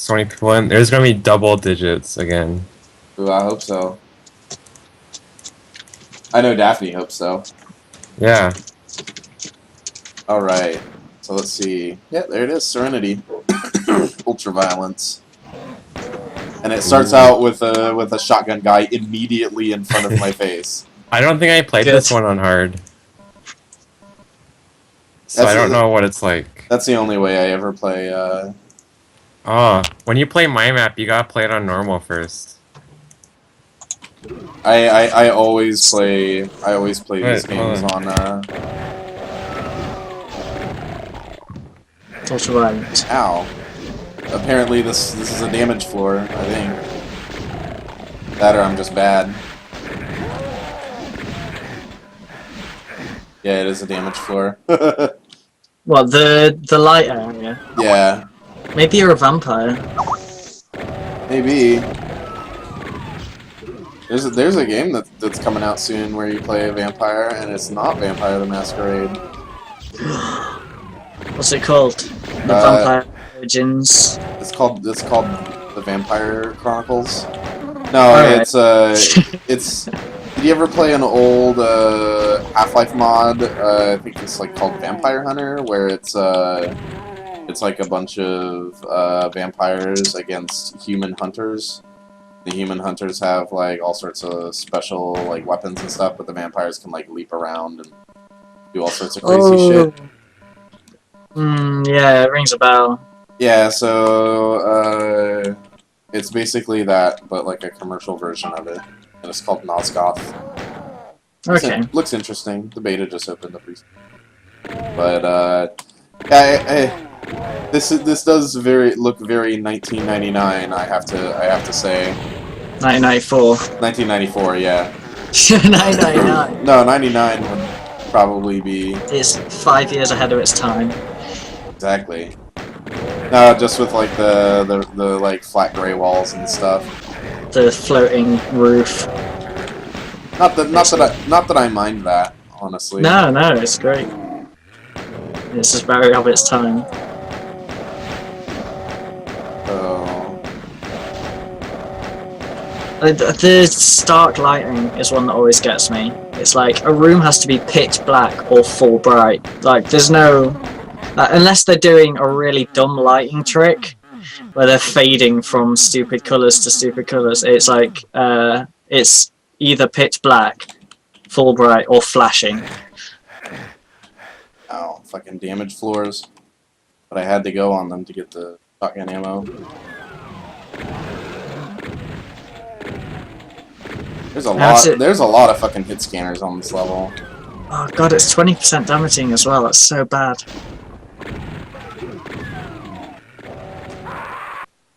So many people in. There's gonna be double digits again. Ooh, I hope so. I know Daphne hopes so. Yeah. Alright. So let's see. Yeah, there it is. Serenity. Ultraviolence. And it starts out with a shotgun guy immediately in front of my face. I don't think I played this one on hard. So I don't know what it's like. That's the only way I ever play, Oh, when you play my map, you gotta play it on normal first. I always play these games on Ultraviolence. Ow. Apparently this is a damage floor, I think. That or I'm just bad. Yeah, it is a damage floor. What, the light area? Yeah. Maybe you're a vampire. Maybe. There's a game that's coming out soon where you play a vampire and it's not Vampire the Masquerade. What's it called? The Vampire Origins. It's called The Vampire Chronicles. No, it's did you ever play an old Half-Life mod? I think it's like called Vampire Hunter, where it's like a bunch of vampires against human hunters. The human hunters have like all sorts of special like weapons and stuff, but the vampires can like leap around and do all sorts of crazy shit. Yeah, it rings a bell. Yeah, so it's basically that, but like a commercial version of it, and it's called Nosgoth. Okay. Looks interesting. The beta just opened up recently, but yeah, this does look very 1999. I have to say. 1994. 1994, yeah. 1999. No, 99 would probably be. It's 5 years ahead of its time. Exactly. No, just with like the like flat gray walls and stuff. The floating roof. Not that I mind that, honestly. No, it's great. It's just very of its time. The stark lighting is one that always gets me. It's like a room has to be pitch black or full bright. Like there's no, unless they're doing a really dumb lighting trick where they're fading from stupid colours to stupid colours. It's like it's either pitch black, full bright, or flashing. Oh, fucking damage floors. But I had to go on them to get the shotgun ammo. There's a lot of fucking hit scanners on this level. Oh god, it's 20% damaging as well. That's so bad.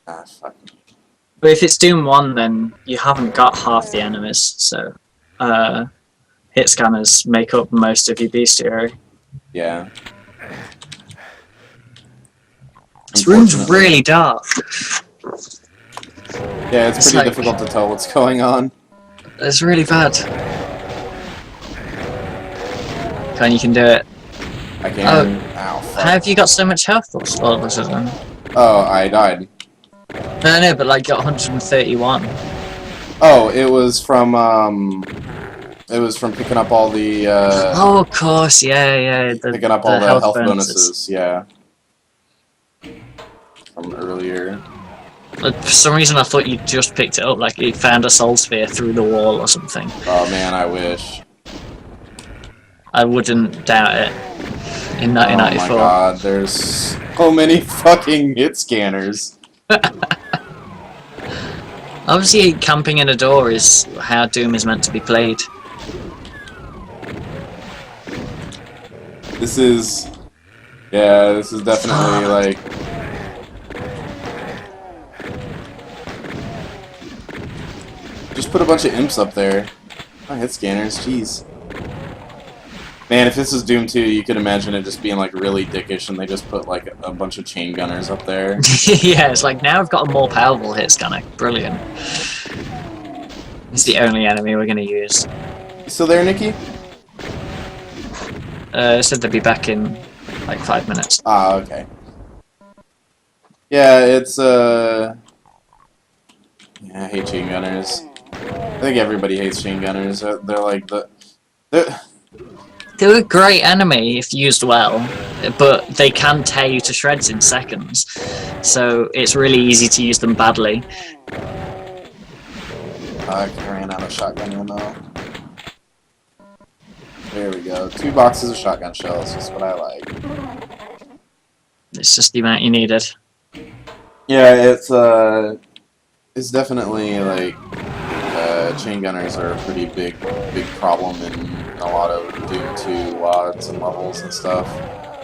Ah, fuck. But if it's Doom 1, then you haven't got half the enemies, so hit scanners make up most of your bestiary. Yeah. This room's really dark. Yeah, it's pretty difficult to tell what's going on. It's really bad. You can do it. I can. Ow, fuck. How have you got so much health all of a sudden? Oh, I died. No, but like got 131. Oh, it was from picking up all the oh, of course, yeah. Picking up all the health bonuses, yeah. From earlier. For some reason I thought you just picked it up, like you found a soul sphere through the wall or something. Oh man, I wish. I wouldn't doubt it. In 1994. Oh my god, there's so many fucking hit scanners. Obviously, camping in a door is how Doom is meant to be played. This is definitely like. Just put a bunch of imps up there. Oh, hit scanners, jeez. Man, if this is Doom 2, you could imagine it just being like really dickish and they just put like a bunch of chain gunners up there. Yeah, it's like now I've got a more powerful hit scanner. Brilliant. It's the only enemy we're going to use. You still there, Nikki? Said they'd be back in like 5 minutes. Ah, okay. Yeah, it's yeah, I hate chain gunners. I think everybody hates chain gunners. They're like they're They're a great enemy if used well, but they can tear you to shreds in seconds. So it's really easy to use them badly. I ran out of shotgun ammo. There we go. 2 boxes of shotgun shells. That's what I like. It's just the amount you needed. Yeah, it's definitely like chain gunners are a pretty big problem in a lot of Doom 2 WADs and levels and stuff,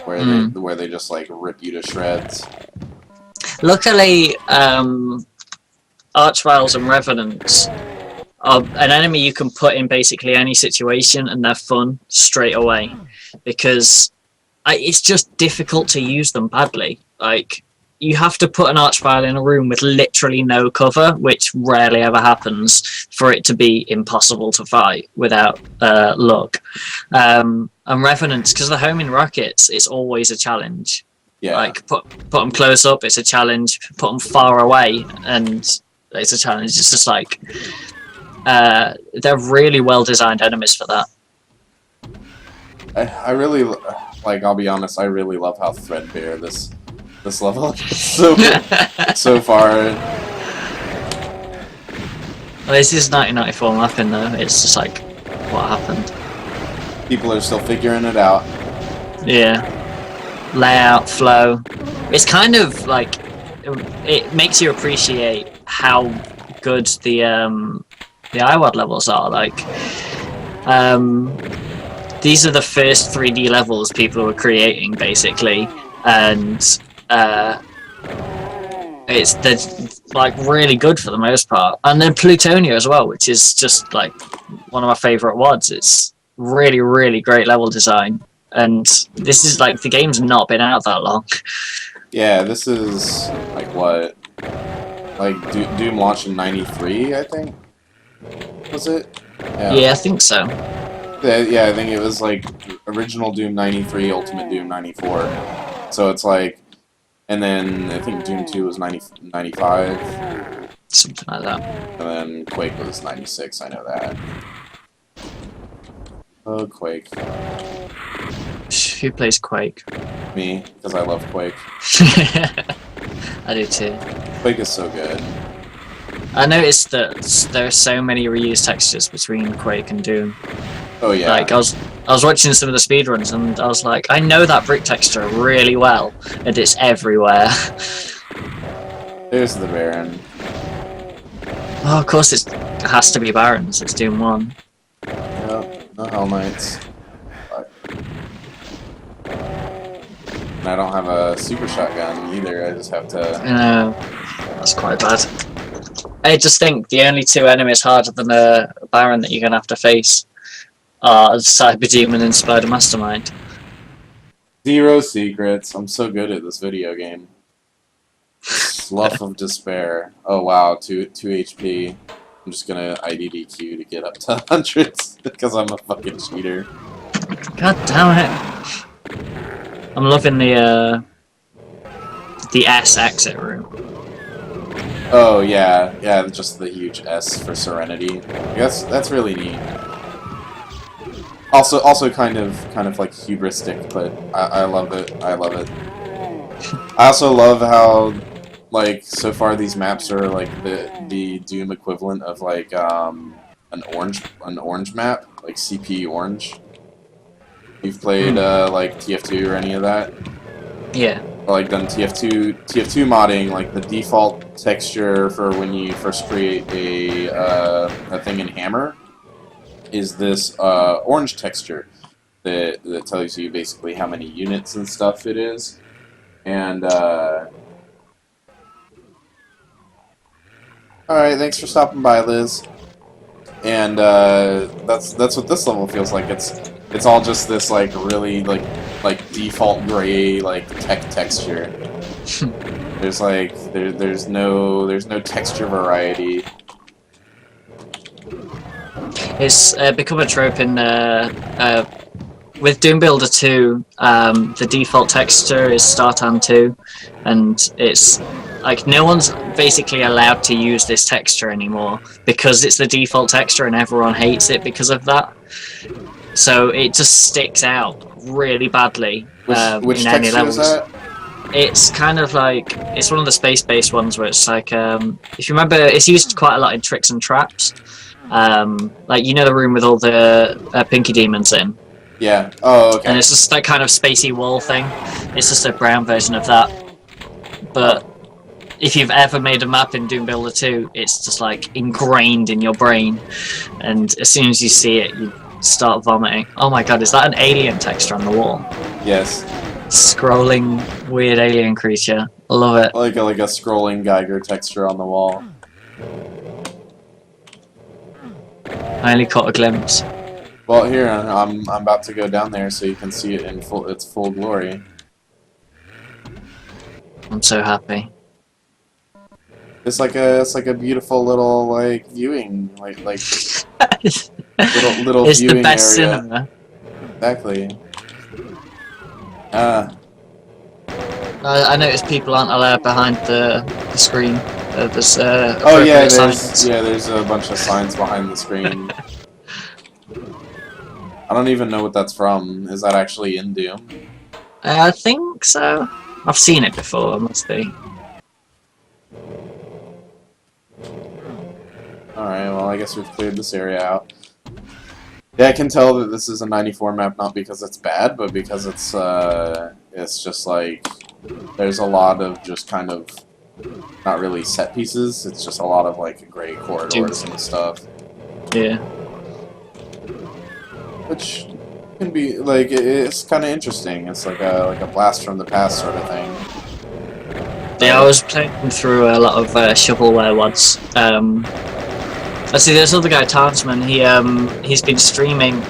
where they just like rip you to shreds. Luckily, Archviles and Revenants are an enemy you can put in basically any situation and they're fun straight away, because it's just difficult to use them badly. Like, you have to put an Archvile in a room with literally no cover, which rarely ever happens, for it to be impossible to fight without luck. And Revenants, because they're homing rockets, it's always a challenge. Yeah. Like, put them close up, it's a challenge. Put them far away, and it's a challenge. It's just like, they're really well designed enemies for that. I really, like, I'll be honest, I really love how threadbare this level is so far. Well, this is 1994 mapping though. It's just like, what happened? People are still figuring it out. Yeah. Layout, flow. It's kind of like, it makes you appreciate how good the IWAD levels are. Like, these are the first 3D levels people were creating, basically, and they're like really good for the most part. And then Plutonia as well, which is just like one of my favorite WADs. It's really, really great level design. And this is like, the game's not been out that long. Yeah, this is like what? Like Doom launched in '93, I think. Was it? Yeah, I think so. Yeah, I think it was like original Doom '93, Ultimate Doom '94. So it's like, and then I think Doom 2 was 95. Something like that. And then Quake was 96, I know that. Oh, Quake. Who plays Quake? Me, because I love Quake. I do too. Quake is so good. I noticed that there are so many reused textures between Quake and Doom. Oh yeah. Like, I was watching some of the speedruns and I was like, I know that brick texture really well, and it's everywhere. There's the Baron. Oh, of course it has to be Barons, it's Doom 1. Yep, no Hell Knights. And I don't have a super shotgun either, I just have to... That's quite bad. I just think the only 2 enemies harder than a Baron that you're going to have to face are Cyber Demon and Spider Mastermind. 0 secrets. I'm so good at this video game. Slough of Despair. Oh wow, 2 HP. I'm just gonna IDDQ to get up to hundreds because I'm a fucking cheater. God damn it! I'm loving the S exit room. Oh yeah, yeah, just the huge S for Serenity. That's really neat. Also kind of like hubristic, but I love it. I love it. I also love how, like, so far these maps are like the Doom equivalent of like an orange map, like CP orange. You've played like TF2 or any of that? Yeah. Or like done TF2 modding, like the default texture for when you first create a thing in Hammer is this orange texture that tells you basically how many units and stuff it is. And alright, thanks for stopping by, Liz. And that's what this level feels like. It's all just this like really like default gray like texture. There's like there's no texture variety. It's become a trope in with Doom Builder 2, the default texture is Startan 2, and it's like no one's basically allowed to use this texture anymore because it's the default texture and everyone hates it because of that. So it just sticks out really badly. Which in any texture levels. is that? It's kind of like, it's one of the space-based ones where it's like, if you remember, it's used quite a lot in Tricks and Traps. Like, you know the room with all the Pinky Demons in? Yeah. Oh, okay. And it's just that kind of spacey wall thing. It's just a brown version of that. But if you've ever made a map in Doom Builder 2, it's just like ingrained in your brain. And as soon as you see it, you start vomiting. Oh my god, is that an alien texture on the wall? Yes. Scrolling weird alien creature. I love it. Like a scrolling Geiger texture on the wall. I only caught a glimpse. Well, here I'm about to go down there so you can see it in its full glory. I'm so happy. It's like a beautiful little like viewing like little It's viewing the best area. cinema. Exactly. I noticed people aren't allowed behind the screen. There's Oh yeah, signs. there's a bunch of signs behind the screen. I don't even know what that's from. Is that actually in Doom? I think so. I've seen it before. It must be. Alright, well I guess we've cleared this area out. Yeah, I can tell that this is a 94 map, not because it's bad, but because it's just like, there's a lot of just kind of, not really set pieces, it's just a lot of like gray corridors and stuff. Yeah. Which can be, like, it's kind of interesting. It's like a blast from the past sort of thing. Yeah, I was playing through a lot of shovelware ones. I see this other guy, Tarnsman, he's been streaming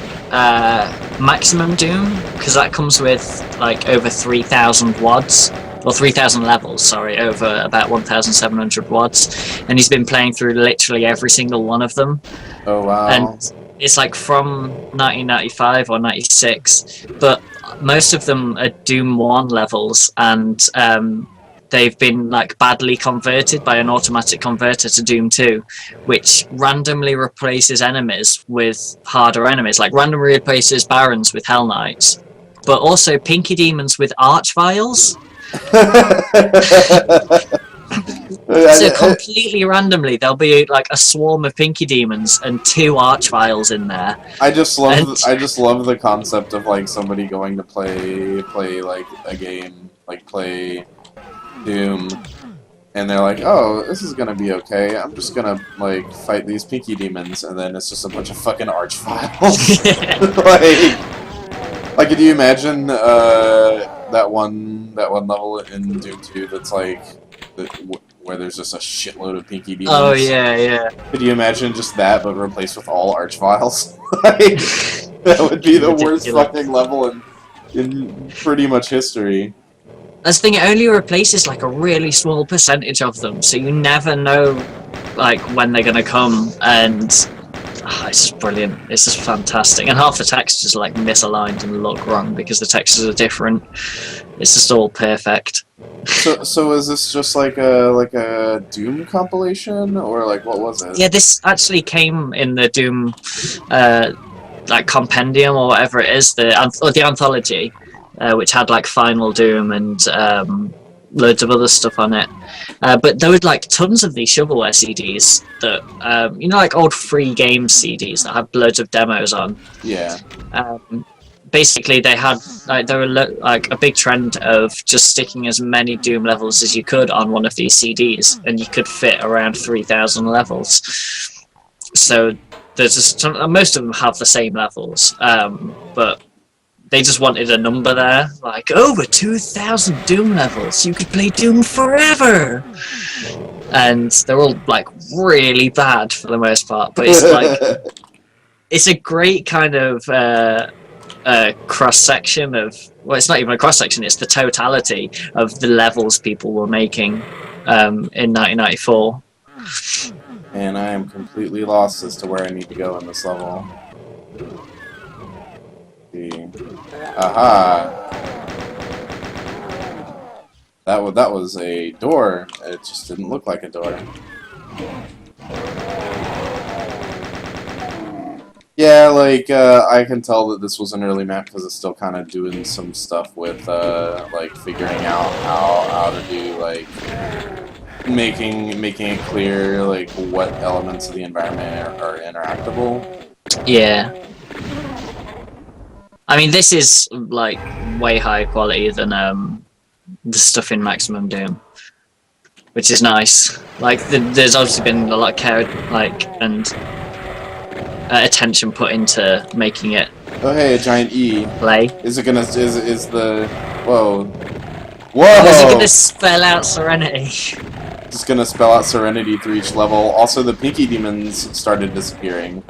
Maximum Doom, because that comes with like over 3,000 WODs, or 3,000 levels, sorry, over about 1,700 WODs, and he's been playing through literally every single one of them. Oh wow. And it's like from 1995 or 96, but most of them are Doom 1 levels, and they've been like badly converted by an automatic converter to Doom 2, which randomly replaces enemies with harder enemies, like randomly replaces Barons with Hell Knights, but also Pinky Demons with Archviles. So completely randomly, there'll be like a swarm of Pinky Demons and 2 Archviles in there. I just love the concept of like somebody going to play like a game, like play Doom, and they're like, oh, this is gonna be okay, I'm just gonna like fight these Pinky Demons, and then it's just a bunch of fucking Archviles. like could you imagine that one level in Doom 2 that's like where there's just a shitload of Pinky Demons? Oh yeah, yeah. Could you imagine just that, but replaced with all Archviles? Like, that would be the worst fucking level in pretty much history. That's the thing, it only replaces like a really small percentage of them, so you never know like when they're gonna come, and it's just brilliant. It's just fantastic, and half the textures are like misaligned and look wrong because the textures are different. It's just all perfect. So is this just like a Doom compilation, or like what was it? Yeah, this actually came in the Doom like compendium or whatever it is, the anthology, which had like Final Doom and loads of other stuff on it. But there were like tons of these shovelware CDs that you know, like old free game CDs that have loads of demos on. Yeah. Basically, they had like there were like a big trend of just sticking as many Doom levels as you could on one of these CDs, and you could fit around 3,000 levels. So there's just most of them have the same levels, but they just wanted a number there, like over 2,000 Doom levels. You could play Doom forever, and they're all like really bad for the most part. But it's like it's a great kind of cross-section of, well, it's not even a cross-section, it's the totality of the levels people were making in 1994. And I am completely lost as to where I need to go in this level. See. Aha. That was a door. It just didn't look like a door. Yeah, like, I can tell that this was an early map because it's still kind of doing some stuff with, like, figuring out how to do, like, making it clear, like, what elements of the environment are interactable. Yeah. I mean, this is, like, way higher quality than, the stuff in Maximum Doom. Which is nice. Like, there's obviously been a lot of care, like, and attention put into making it. Oh hey, a giant E. Play. Is it gonna is the whoa Oh, is it gonna spell out Serenity? Just gonna spell out Serenity through each level. Also, the Pinky Demons started disappearing.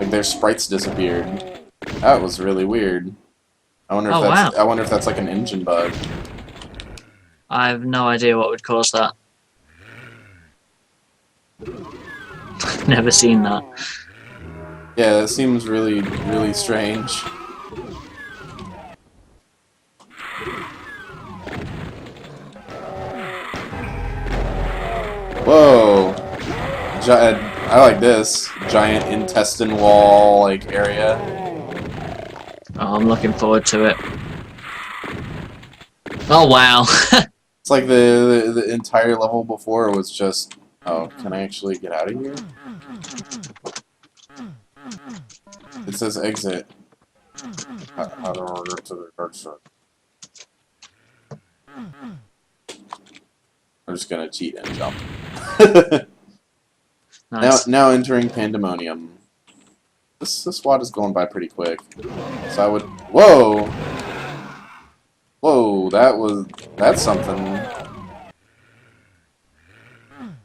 Like their sprites disappeared. That was really weird. I wonder if I wonder if that's like an engine bug. I have no idea what would cause that. Never seen that. Yeah, that seems really strange. Whoa! I like this giant intestine wall like area. Oh, I'm looking forward to it. Oh wow! It's like the entire level before was just. Oh, can I actually get out of here? It says exit. How to order to the card store. I'm just gonna cheat and jump. Nice. Now entering Pandemonium. This WAD is going by pretty quick. So I would. Whoa! Whoa! That's something.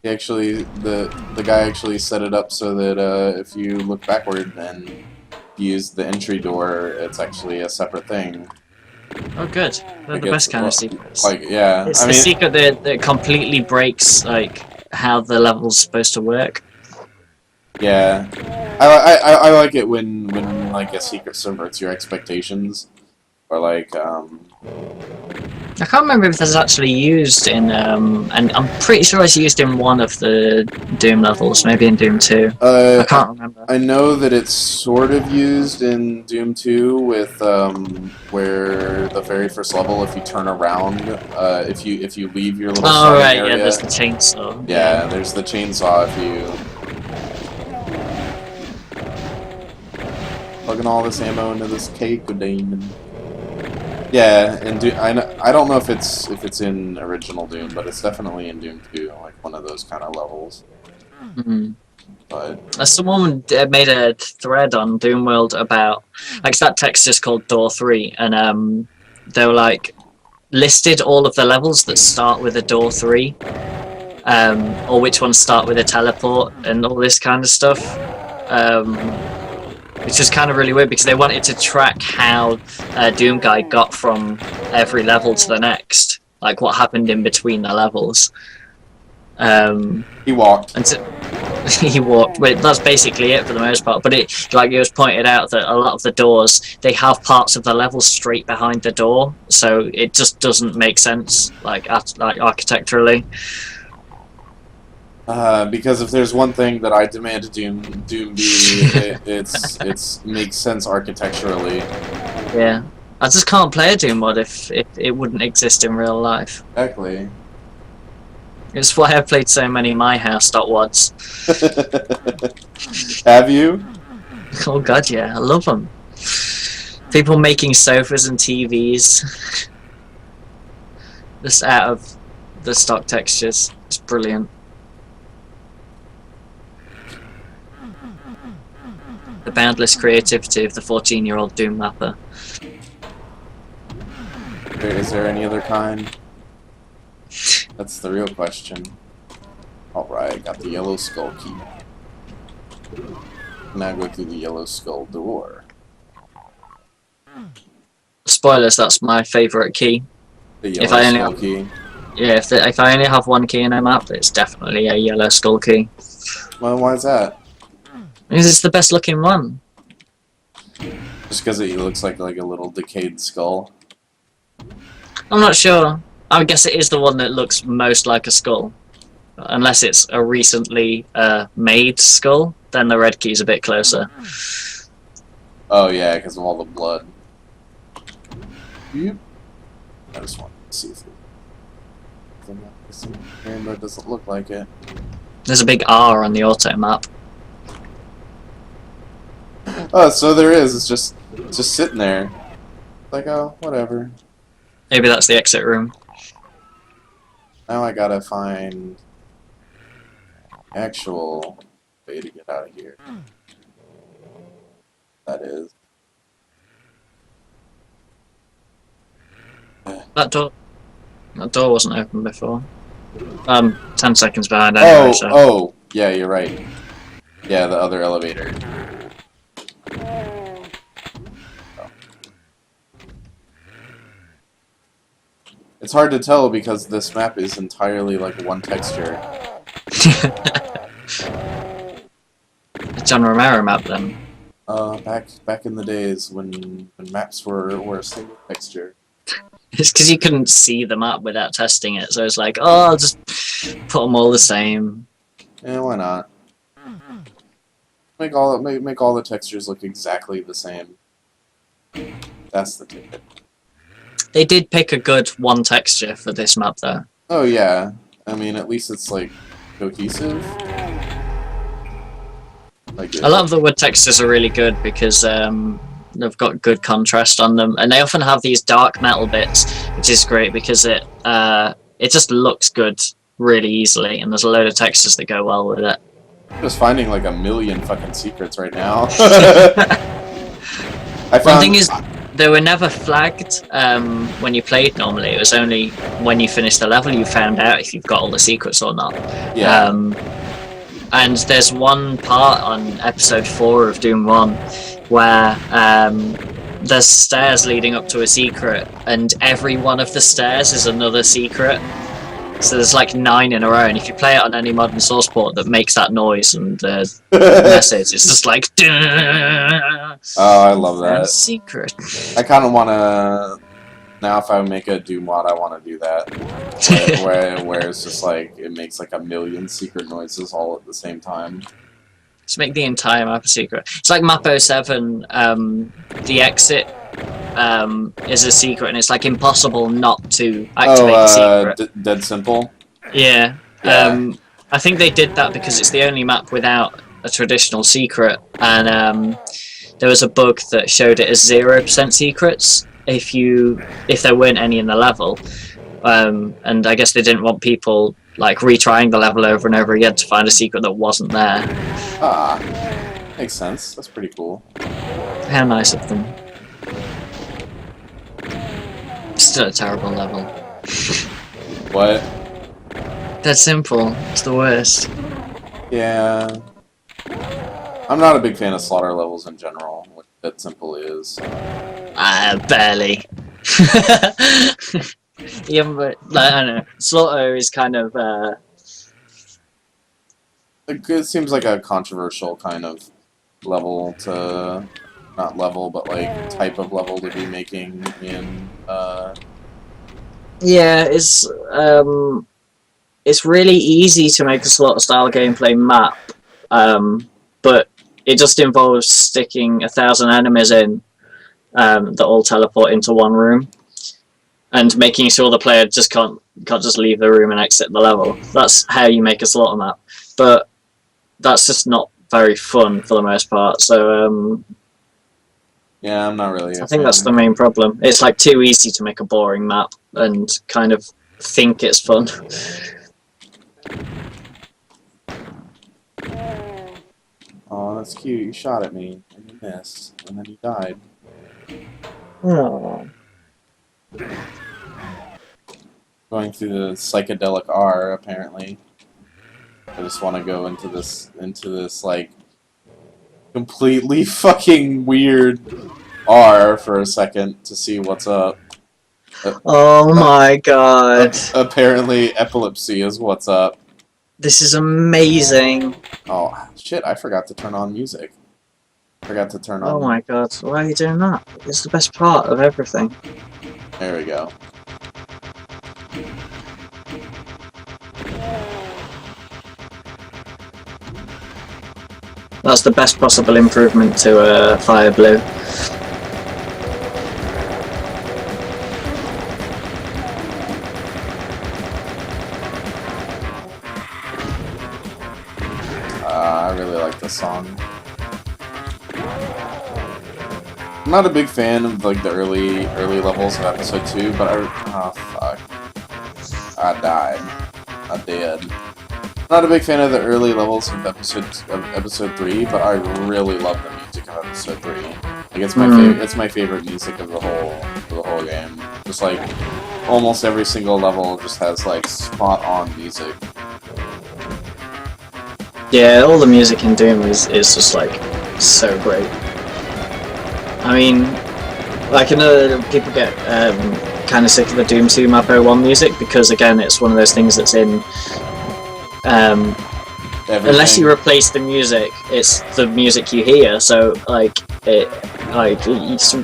He actually the guy actually set it up so that if you look backward and use the entry door, it's actually a separate thing. Oh, good. They're the best kind of secrets. Like, yeah. It's the secret that completely breaks like how the level's supposed to work. Yeah, I like it when like a secret subverts your expectations, or like I can't remember if that's actually used in and I'm pretty sure it's used in one of the Doom levels, maybe in Doom 2. I can't remember. I know that it's sort of used in Doom 2 with where the very first level, if you turn around, if you leave your little right, area, yeah, there's the chainsaw. Yeah, there's the chainsaw if you plugging all this ammo into this cake of demon. Yeah, and I don't know if it's in original Doom, but it's definitely in Doom 2, like one of those kind of levels. Mm-hmm. But someone made a thread on Doom World about like that text is called Door 3, and they were like listed all of the levels that start with a Door 3, or which ones start with a teleport, and all this kind of stuff. Which is kind of really weird because they wanted to track how Doom Guy got from every level to the next, like what happened in between the levels. he walked. And he walked. But that's basically it for the most part. But it was pointed out that a lot of the doors, they have parts of the level straight behind the door, so it just doesn't make sense, like architecturally. Because if there's one thing that I demand Doom be, it's makes sense architecturally. Yeah, I just can't play a Doom mod if it wouldn't exist in real life. Exactly. It's why I've played so many My House.wads. Have you? Oh god, yeah, I love them. People making sofas and TVs just out of the stock textures. It's brilliant. The boundless creativity of the 14-year-old Doom mapper. Is there any other kind? That's the real question. Alright, got the yellow skull key. Now go through the yellow skull door. Spoilers, that's my favourite key. The yellow skull key? Yeah, if I only have one key in a map, it's definitely a yellow skull key. Well, why is that? Because it's the best looking one. Just because it looks like a little decayed skull. I'm not sure. I guess it is the one that looks most like a skull. Unless it's a recently made skull, then the red key's a bit closer. Oh yeah, because of all the blood. Yep. I just want to see if it doesn't look like it. There's a big R on the auto map. Oh, so there is. It's just sitting there. Like, oh, whatever. Maybe that's the exit room. Now I gotta find actual way to get out of here. That is. That door wasn't open before. 10 seconds behind anyway, Oh, so. oh, yeah, you're right. Yeah, the other elevator. It's hard to tell because this map is entirely like one texture. The John Romero map then. Back in the days when maps were a single texture. It's because you couldn't see the map without testing it, so it's like, oh, I'll just put them all the same. Yeah, why not? Make all the textures look exactly the same. That's the ticket. They did pick a good one texture for this map, though. Oh yeah, I mean at least it's like cohesive. Like a lot of the wood textures are really good because they've got good contrast on them, and they often have these dark metal bits, which is great because it just looks good really easily, and there's a load of textures that go well with it. I'm just finding like a million fucking secrets right now. One thing is, they were never flagged when you played normally. It was only when you finished the level you found out if you've got all the secrets or not. Yeah. And there's one part on episode 4 of Doom 1 where there's stairs leading up to a secret, and every one of the stairs is another secret. So there's like 9 in a row, and if you play it on any modern source port that makes that noise and message, it's just like... Oh, I love that. Secret. I kind of want to... Now if I make a Doom mod, I want to do that. where it's just like, it makes like a million secret noises all at the same time. Just make the entire map a secret. It's like map 07, the exit is a secret, and it's like impossible not to activate the secret. Dead Simple? Yeah. I think they did that because it's the only map without a traditional secret, and there was a bug that showed it as 0% secrets if there weren't any in the level, and I guess they didn't want people like retrying the level over and over again to find a secret that wasn't there. Ah, makes sense. That's pretty cool. How nice of them. Still a terrible level. What? Dead Simple. It's the worst. Yeah. I'm not a big fan of slaughter levels in general. What Dead Simple is. Barely. Yeah, but like, I don't know. Slaughter is kind of. It seems like a controversial kind of level to, not level, but like type of level to be making in. Yeah, it's really easy to make a slaughter style gameplay map, but it just involves sticking 1,000 enemies in that all teleport into one room, and making sure the player just can't just leave the room and exit the level. That's how you make a slaughter map, but that's just not very fun for the most part. So yeah, I'm not really. I think that's the main problem. It's like too easy to make a boring map and kind of think it's fun. Oh, that's cute. You shot at me and you missed, and then you died. Oh. Going through the psychedelic R, apparently. I just want to go into this like completely fucking weird R for a second to see what's up. Oh my god. Apparently epilepsy is what's up. This is amazing. Oh shit, I forgot to turn on music. Forgot to turn on. Oh my god, why are you doing that? It's the best part of everything. There we go. That's the best possible improvement to Fire Blue. I really like this song. I'm not a big fan of like the early levels of episode 2, but oh fuck. I died. I did. Not a big fan of the early levels of episode 3, but I really love the music of episode 3. Like it's my favorite music of the whole game. Just like almost every single level just has like spot on music. Yeah, all the music in Doom is just like so great. I mean, like I know people get kind of sick of the Doom 2 Map 01 music because again it's one of those things that's in unless you replace the music, it's the music you hear, so like it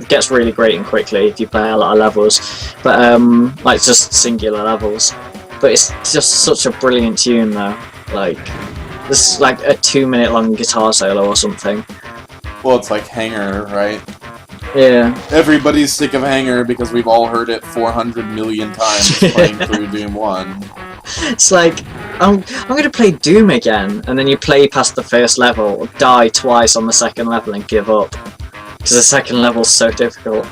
gets really great and quickly if you play a lot of levels, but like just singular levels. But it's just such a brilliant tune though, like this is like a 2-minute long guitar solo or something. Well, it's like Hanger, right? Yeah. Everybody's sick of Hanger because we've all heard it 400 million times playing through Doom 1. It's like, I'm gonna play Doom again, and then you play past the first level, die twice on the second level and give up. Because the second level's so difficult.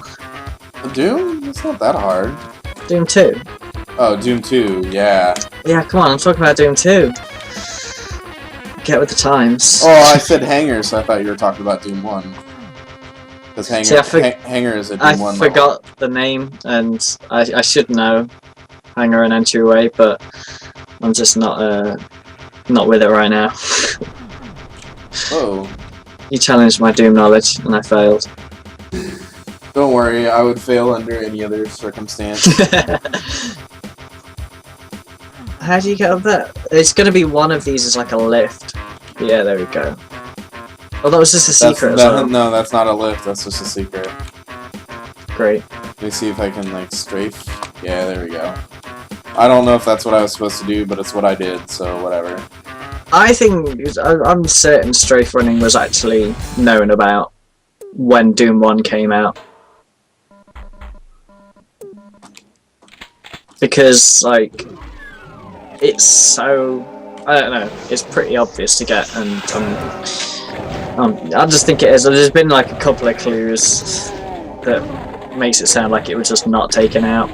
Doom? It's not that hard. Doom 2? Oh, Doom 2, yeah. Yeah, come on, I'm talking about Doom 2. Get with the times. Oh, I said Hanger, so I thought you were talking about Doom 1. Because Hanger is a Doom 1 I forgot the name, and I should know Hanger and Entryway, but I'm just not with it right now. Oh. You challenged my Doom knowledge, and I failed. Don't worry, I would fail under any other circumstance. How do you get up there? It's gonna be one of these is like a lift. Yeah, there we go. Oh, that was just a secret as well. No, that's not a lift, that's just a secret. Great. Let me see if I can, like, strafe. Yeah, there we go. I don't know if that's what I was supposed to do, but it's what I did, so whatever. I think, I'm certain strafe running was actually known about when Doom 1 came out. Because, like, it's so... I don't know, it's pretty obvious to get, and I just think it is. There's been like a couple of clues that makes it sound like it was just not taken out,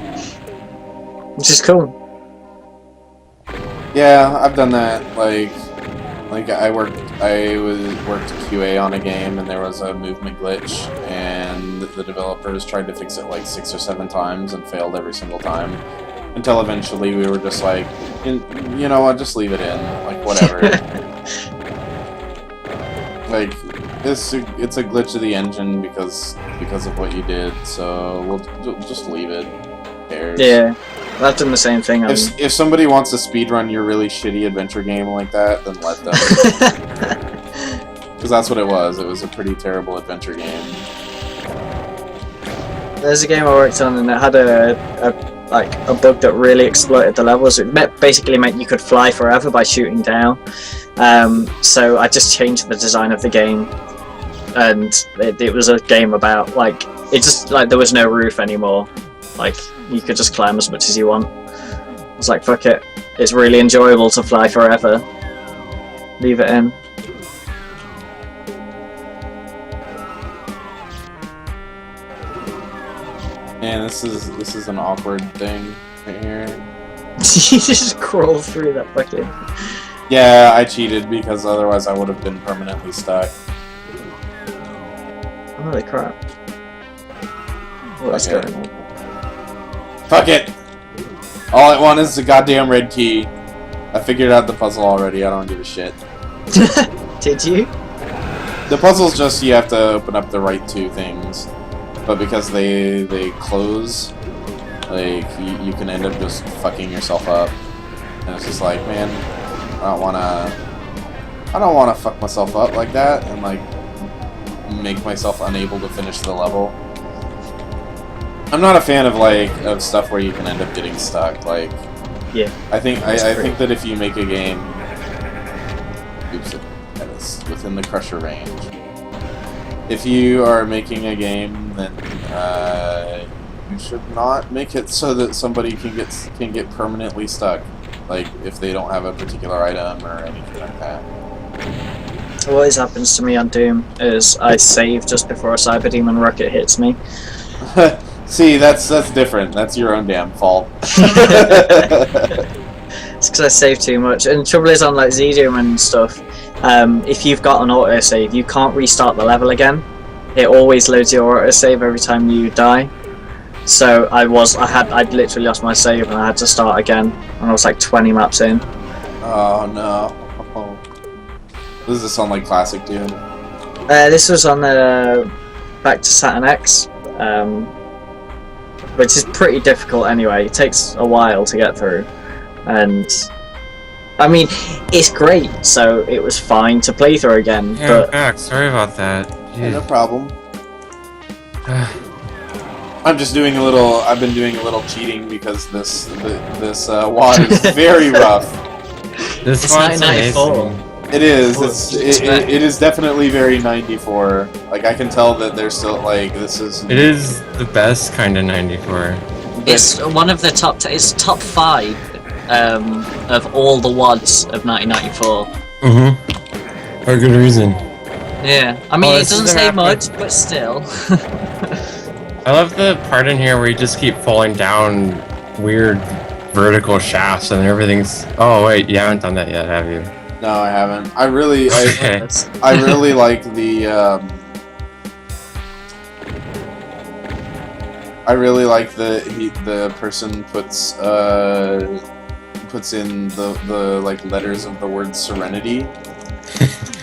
which is cool. Yeah, I've done that. Like I worked QA on a game, and there was a movement glitch, and the developers tried to fix it like 6 or 7 times and failed every single time. Until eventually we were just like, you know what, just leave it in, like whatever. Like, it's a glitch of the engine because of what you did, so we'll just leave it. Who cares? Yeah, I've done the same thing. If somebody wants to speedrun your really shitty adventure game like that, then let them. Because that's what it was. It was a pretty terrible adventure game. There's a game I worked on and it had a bug that really exploited the levels. It basically meant you could fly forever by shooting down. So I just changed the design of the game, and it was a game about like there was no roof anymore. Like you could just climb as much as you want. I was like, fuck it. It's really enjoyable to fly forever. Leave it in. Man, this is an awkward thing right here. You just crawl through that fucking... Yeah, I cheated because otherwise I would have been permanently stuck. Holy crap. What's going on? Fuck it! All I want is the goddamn red key. I figured out the puzzle already, I don't give a shit. Did you? The puzzle's just you have to open up the right 2 things. But because they close, like, you can end up just fucking yourself up. And it's just like, man, I don't wanna fuck myself up like that and, like, make myself unable to finish the level. I'm not a fan of of stuff where you can end up getting stuck. Like, Yeah. I think that if you make a game, oops, that is within the crusher range. If you are making a game, then you should not make it so that somebody can get permanently stuck. Like if they don't have a particular item or anything like that. What always happens to me on Doom is I save just before a cyber demon rocket hits me. See, that's different. That's your own damn fault. It's because I save too much. And the trouble is on like Z-Doom and stuff, if you've got an autosave, you can't restart the level again. It always loads your autosave every time you die. So I'd literally lost my save and I had to start again. And I was like 20 maps in. Oh no. Does this sound like classic Doom? This was on the back to Saturn X, which is pretty difficult anyway. It takes a while to get through. And I mean, it's great, so it was fine to play through again. Yeah, but back. Sorry about that. Yeah, no problem. I'm just doing a little. I've been doing a little cheating because this WAD is very rough. This It's one's 994. amazing. It is. It is definitely very 94. Like I can tell that there's still like this is. It is the best kind of 94. it's one of the top. It's top 5 of all the WADs of 1994. Mm-hmm. For good reason. Yeah, I mean, it this is doesn't the say map much, but still. I love the part in here where you just keep falling down weird vertical shafts and everything's. Oh wait, you haven't done that yet, have you? No, I haven't. I really Okay. I really like the. I really like the person puts in the like letters of the word Serenity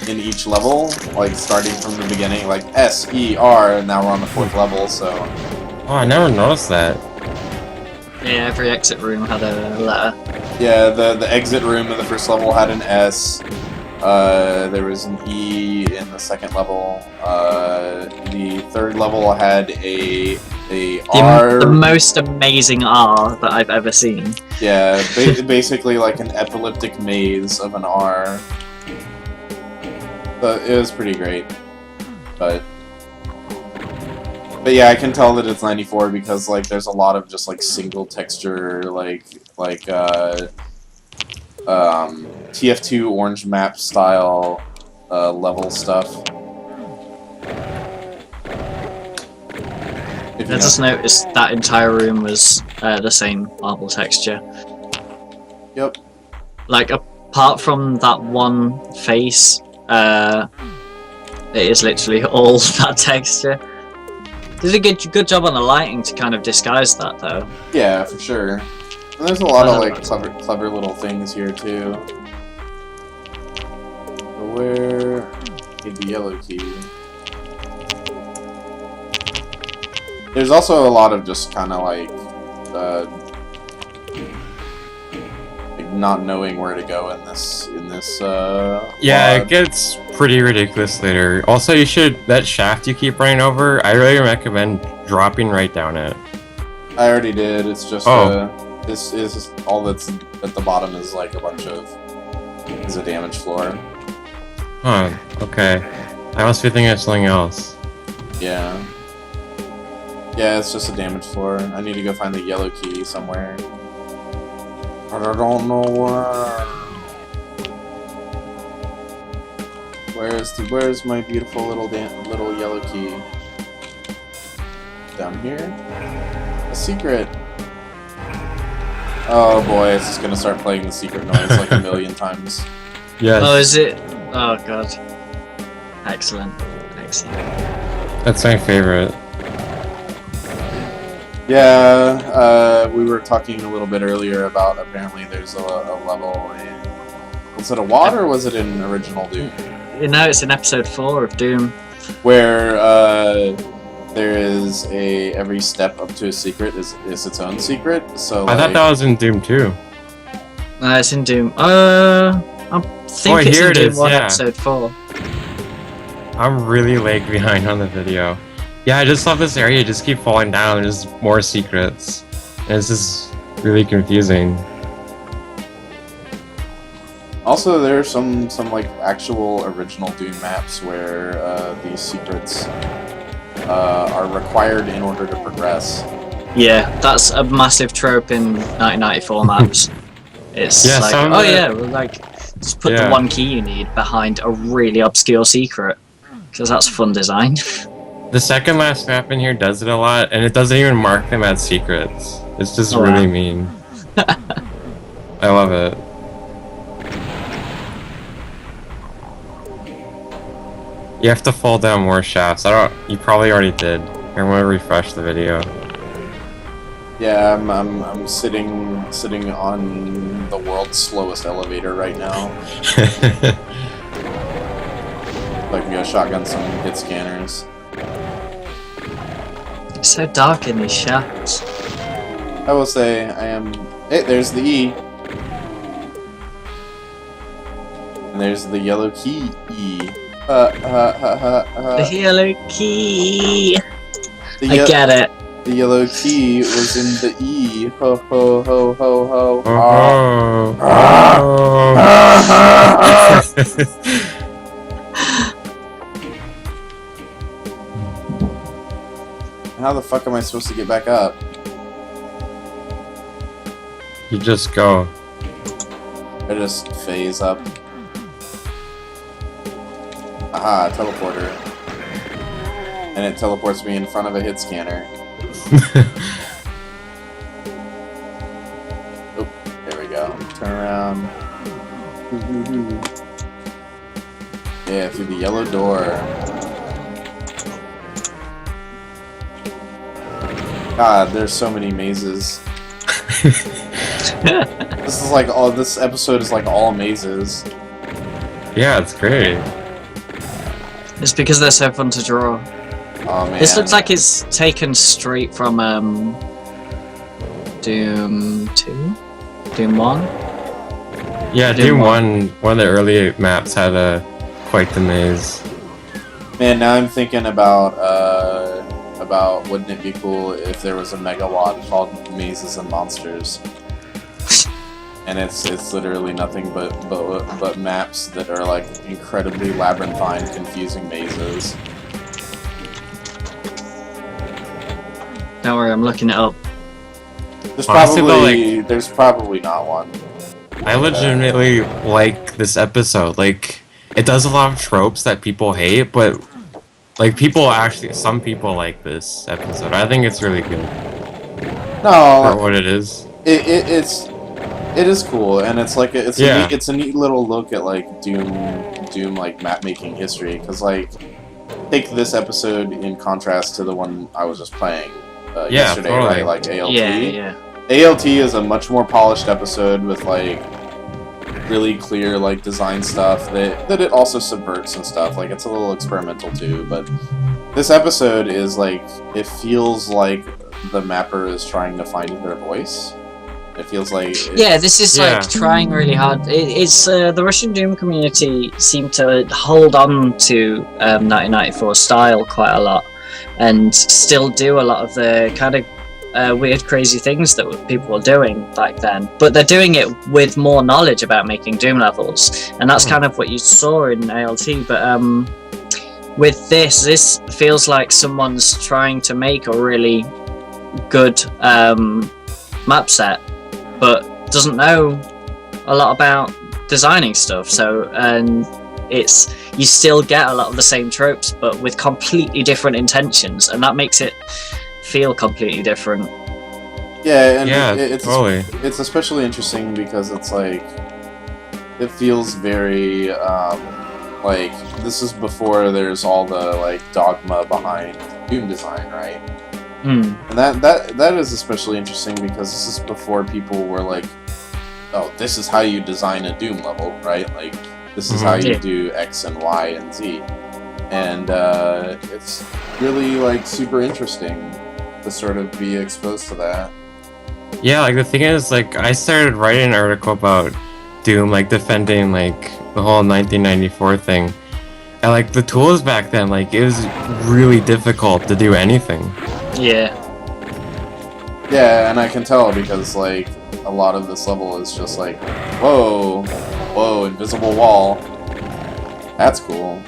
in each level, like starting from the beginning, like S-E-R, and now we're on the 4th level, so. Oh, I never noticed that. Yeah, every exit room had a letter. Yeah, the exit room in the 1st level had an S. There was an E in the 2nd level. The 3rd level had a R. The most amazing R that I've ever seen. Yeah, basically like an epileptic maze of an R. But it was pretty great. But yeah, I can tell that it's 94 because like there's a lot of just like single texture TF2 orange map style level stuff. I just noticed that entire room was the same marble texture. Yep. Like apart from that one face, it is literally all that texture. Did a good job on the lighting to kind of disguise that, though. Yeah, for sure. And there's a lot of like clever little things here too. Where the yellow key? There's also a lot of just kind of like not knowing where to go in this. Yeah, WAD. it gets pretty ridiculous later. Also, that shaft you keep running over, I really recommend dropping right down it. I already did. It's just this is all that's at the bottom is like a bunch of a damage floor. Huh, okay. I must be thinking of something else. Yeah. Yeah, it's just a damage floor. I need to go find the yellow key somewhere. But I don't know where. Where's my beautiful little yellow key? Down here? A secret! Oh boy, it's just gonna start playing the secret noise like a million times. Yes. Oh, is it? Oh god. Excellent. Excellent. That's my favorite. Yeah, we were talking a little bit earlier about apparently there's a level in... Was it a WAD or was it in original Doom? You know, it's in episode 4 of Doom. Where there is every step up to a secret is its own secret. So I thought that was in Doom 2. No, it's in Doom. I think it's here in it Doom is, 1 yeah. episode 4. I'm really lag behind on the video. Yeah, I just love this area. You just keep falling down. There's more secrets. And it's just really confusing. Also, there are some like actual original Doom maps where these secrets are required in order to progress. Yeah, that's a massive trope in 1994 maps. It's Yeah, like, some oh of the- yeah, well, like just put the Yeah. one key you need behind a really obscure secret, because that's fun design. The second last map in here does it a lot, and it doesn't even mark them as secrets. It's just Oh, really wow. mean. I love it. You have to fall down more shafts. You probably already did. I want to refresh the video. Yeah, I'm sitting on the world's slowest elevator right now. Like we got shotgun some hit scanners. It's so dark in these shafts. I will say I am. Hey, there's the E. And there's the yellow key E. The yellow key. The I get it. The yellow key was in the E. Ho ho ho ho ho. How the fuck am I supposed to get back up? You just go. I just phase up. Aha, teleporter. And it teleports me in front of a hit scanner. Oh, there we go. Turn around. Yeah, through the yellow door. God, there's so many mazes. This is like all. This episode is like all mazes. Yeah, it's great. It's because they're so fun to draw. Oh man. This looks like it's taken straight from Doom 2? Doom 1? Yeah, Doom Doom 1. one of the early maps had quite the maze. Man, now I'm thinking about wouldn't it be cool if there was a megawatt called Mazes and Monsters, and it's literally nothing but maps that are like incredibly labyrinthine, confusing mazes. Don't worry, I'm looking it up. Honestly, There's probably not one. I legitimately like this episode. Like, it does a lot of tropes that people hate, but like some people like this episode. I think it's really good No, for what it is. it is cool, and it's like it's a neat little look at like Doom like map making history. Because like, take this episode in contrast to the one I was just playing yesterday, totally. right? Like ALT. Yeah. ALT is a much more polished episode with like really clear like design stuff that it also subverts and stuff. Like it's a little experimental too, but this episode is like, it feels like the mapper is trying to find their voice. It feels like This is like trying really hard. It's the Russian Doom community seem to hold on to 1994 style quite a lot, and still do a lot of the kind of weird, crazy things that people were doing back then. But they're doing it with more knowledge about making Doom levels, and that's kind of what you saw in ALT. But with this feels like someone's trying to make a really good map set, but doesn't know a lot about designing stuff. So, and you still get a lot of the same tropes, but with completely different intentions, and that makes it feel completely different. Yeah, and totally. It's especially interesting because it's like, it feels very like this is before there's all the like dogma behind Doom design, right? And that is especially interesting because this is before people were like, oh, this is how you design a Doom level, right? Like, this is how you do X and Y and Z. And it's really like super interesting to sort of be exposed to that. Yeah, like the thing is, like, I started writing an article about Doom, like defending like the whole 1994 thing, And like the tools back then, like it was really difficult to do anything. Yeah. Yeah, and I can tell because like a lot of this level is just like, whoa, whoa, invisible wall. That's cool.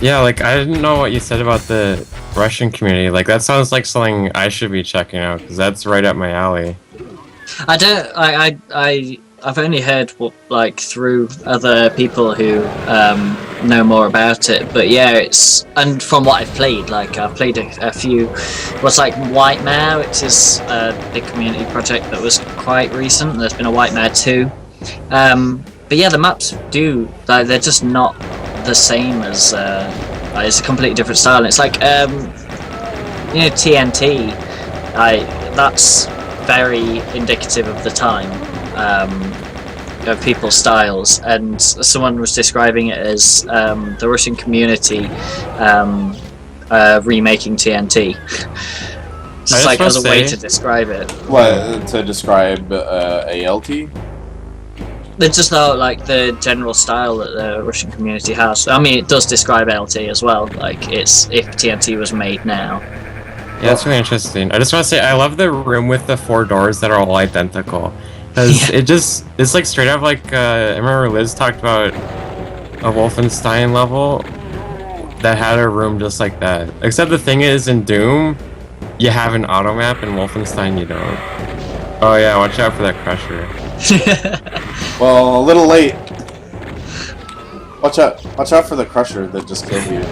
Yeah, like I didn't know what you said about the Russian community. Like that sounds like something I should be checking out because that's right up my alley. I don't. I've only heard like through other people who know more about it. But yeah, and from what I've played, like I've played a few. What's like White Mare, which is a big community project that was quite recent. There's been a White Mare 2. But yeah, the maps they're just not the same as it's a completely different style. And it's like TNT. That's very indicative of the time, of people's styles. And someone was describing it as the Russian community remaking TNT. Just like as a way to describe it. What to describe ALT? It's just like the general style that the Russian community has. I mean, it does describe LT as well. Like it's if TNT was made now. Yeah, that's really interesting. I just want to say I love the room with the 4 doors that are all identical. Because it's like straight up like, I remember Liz talked about a Wolfenstein level that had a room just like that. Except the thing is, in Doom, you have an auto map, in Wolfenstein you don't. Oh yeah, watch out for that crusher. Well, a little late. Watch out for the crusher that just killed you.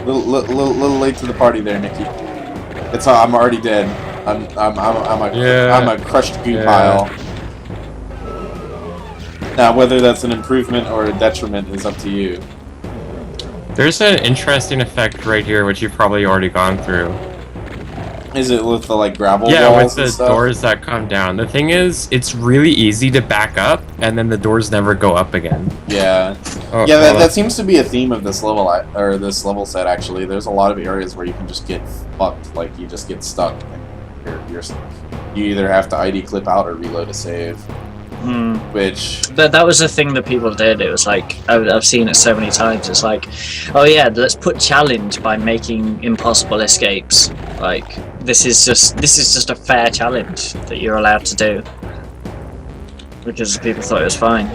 Little late to the party there, Nikki. I'm already dead. I'm a crushed goo pile. Now, whether that's an improvement or a detriment is up to you. There's an interesting effect right here, which you've probably already gone through. Is it with the like gravel walls? Yeah, with the doors that come down. The thing is, it's really easy to back up, and then the doors never go up again. Yeah, that seems to be a theme of this level or this level set. Actually, there's a lot of areas where you can just get fucked, like you just get stuck. And you either have to ID clip out or reload a save. Which that was the thing that people did. It was like I've seen it so many times. It's like, oh yeah, let's put challenge by making impossible escapes. Like this is just a fair challenge that you're allowed to do because people thought it was fine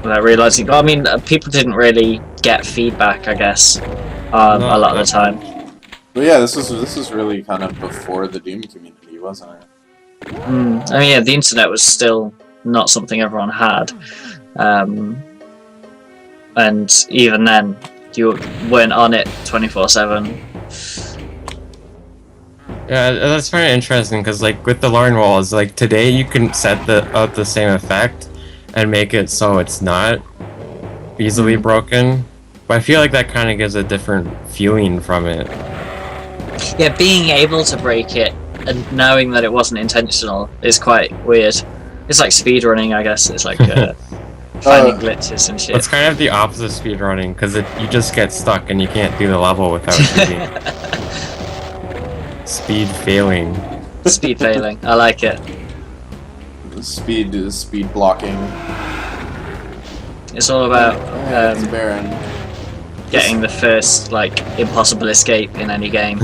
without realizing. I mean, people didn't really get feedback, I guess, a lot of the time. But yeah, this was really kind of before the Doom community, wasn't it? I mean, yeah, the internet was still not something everyone had, and even then you weren't on it 24/7. Yeah, that's very interesting because like with the Lauren walls, like today you can set the same effect and make it so it's not easily broken, but I feel like that kind of gives a different feeling from it. Yeah, being able to break it and knowing that it wasn't intentional is quite weird. It's like speedrunning, I guess. It's like finding glitches and shit. It's kind of the opposite of speedrunning, because you just get stuck and you can't do the level without cheating. Speed failing. Speed failing. I like it. Speed blocking. It's all about getting the first like impossible escape in any game.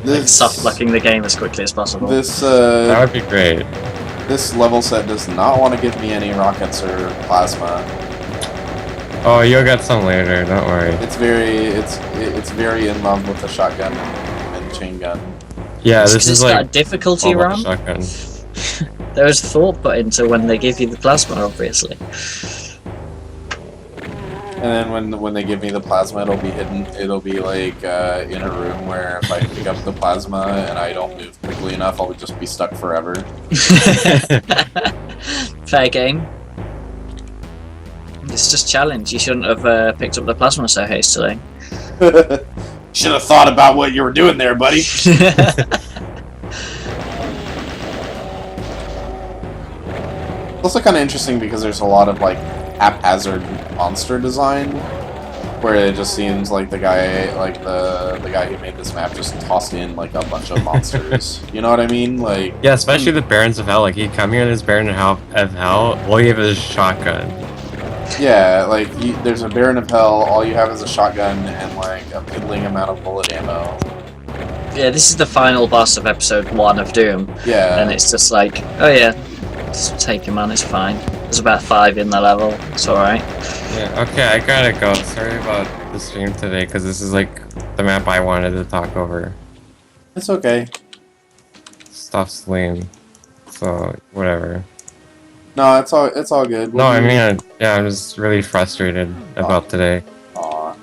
Like soft locking the game as quickly as possible. That would be great. This level set does not want to give me any rockets or plasma. Oh, you'll get some later. Don't worry. It's very in love with the shotgun and chain gun. Yeah, this is like got a difficulty ROM. There was thought put into when they give you the plasma, obviously. And then when they give me the plasma, it'll be hidden. It'll be like in a room where if I pick up the plasma and I don't move quickly enough, I'll just be stuck forever. Fair game. It's just challenge. You shouldn't have picked up the plasma so hastily. Should have thought about what you were doing there, buddy. It's also kind of interesting because there's a lot of like haphazard monster design, where it just seems like the guy, like the guy who made this map, just tossed in like a bunch of monsters. You know what I mean? Like yeah, especially the Barons of Hell. Like he'd come here and his Baron of Hell, well, he have his shotgun. Yeah, like, there's a Baron of Hell, all you have is a shotgun and, like, a piddling amount of bullet ammo. Yeah, this is the final boss of episode 1 of Doom. Yeah. And it's just like, oh yeah, just take him on, it's fine. There's about 5 in the level, it's alright. Yeah, okay, I gotta go. Sorry about the stream today, because this is like the map I wanted to talk over. It's okay. Stuff's lame. So, whatever. No, it's all good. No, I mean, yeah, I'm just really frustrated about today. Aw.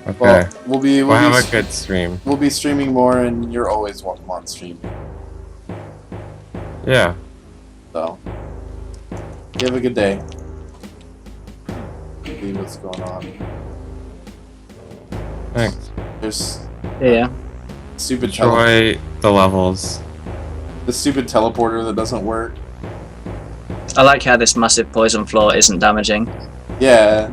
Okay. Well, we'll have a good stream. We'll be streaming more, and you're always welcome on stream. Yeah. So, you have a good day. See what's going on. Thanks. There's Yeah. stupid Enjoy the levels. the stupid teleporter that doesn't work. I like how this massive poison floor isn't damaging. Yeah.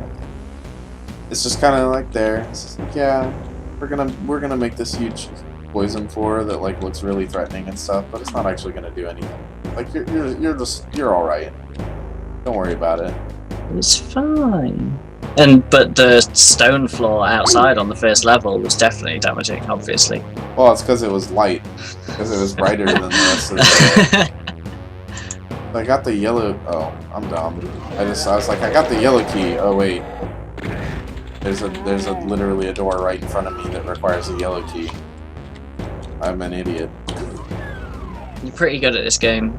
It's just kind of like there. It's just like, yeah, we're gonna make this huge poison floor that like looks really threatening and stuff, but it's not actually gonna do anything. Like you're all right. Don't worry about it. It's fine. But the stone floor outside on the first level was definitely damaging, obviously. Well, it's because it was light, because it was brighter than the rest of the. I got the yellow. Oh, I'm dumb. I was like, I got the yellow key. Oh wait, there's literally a door right in front of me that requires a yellow key. I'm an idiot. You're pretty good at this game.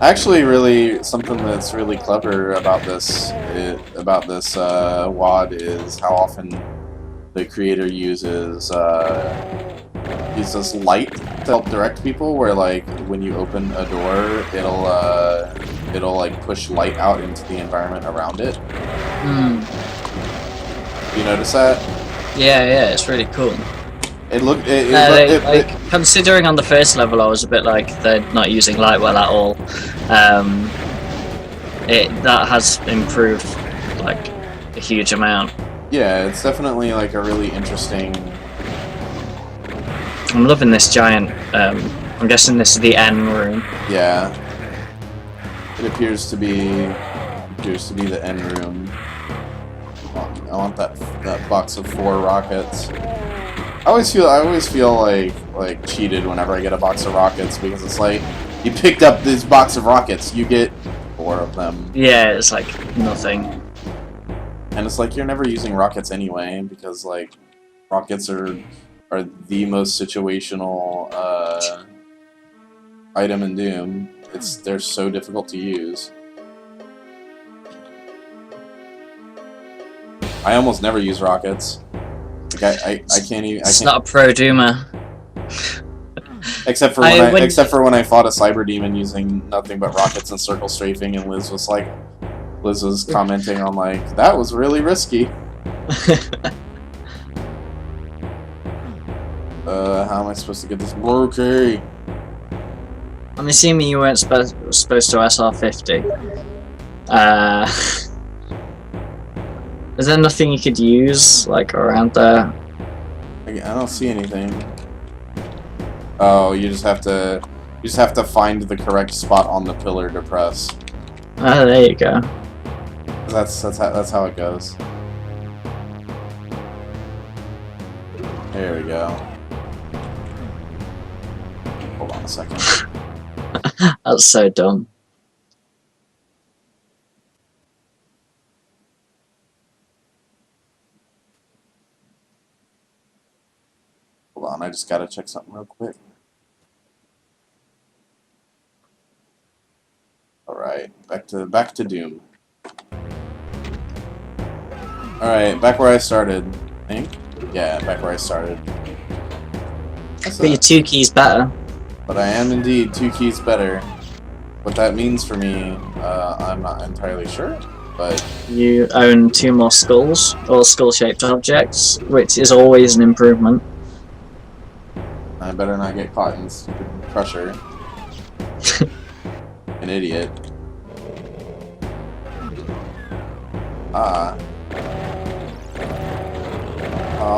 Actually, really, something that's really clever about this WAD is how often the creator uses light to help direct people. Where like when you open a door, it'll like push light out into the environment around it. You notice that? Yeah, it's really cool. Considering on the first level I was a bit like they're not using light well at all. That has improved like a huge amount. Yeah, it's definitely like a really interesting. I'm loving this giant. I'm guessing this is the N room. Yeah, it appears to be the N room. I want that box of 4 rockets. I always feel like cheated whenever I get a box of rockets, because it's like you picked up this box of rockets, you get 4 of them. Yeah, it's like nothing. And it's like you're never using rockets anyway, because like rockets are the most situational item in Doom. They're so difficult to use. I almost never use rockets. Like I can't even. It's not a pro Doomer. Except for when I fought a cyber demon using nothing but rockets and circle strafing, and Liz was commenting on like, that was really risky. How am I supposed to get this? Okay. I'm assuming you weren't supposed to SR50. Is there nothing you could use like around there? I don't see anything. Oh, you just have to find the correct spot on the pillar to press. Oh, there you go. That's how it goes. There we go. Hold on a second. That's so dumb. Hold on, I just gotta check something real quick. Alright, back to Doom. Alright, back where I started, I think? Yeah, back where I started. But your 2 keys better. But I am indeed 2 keys better. What that means for me, I'm not entirely sure, but... You own 2 more skulls, or skull-shaped objects, which is always an improvement. I better not get caught in stupid pressure. An idiot. Oh,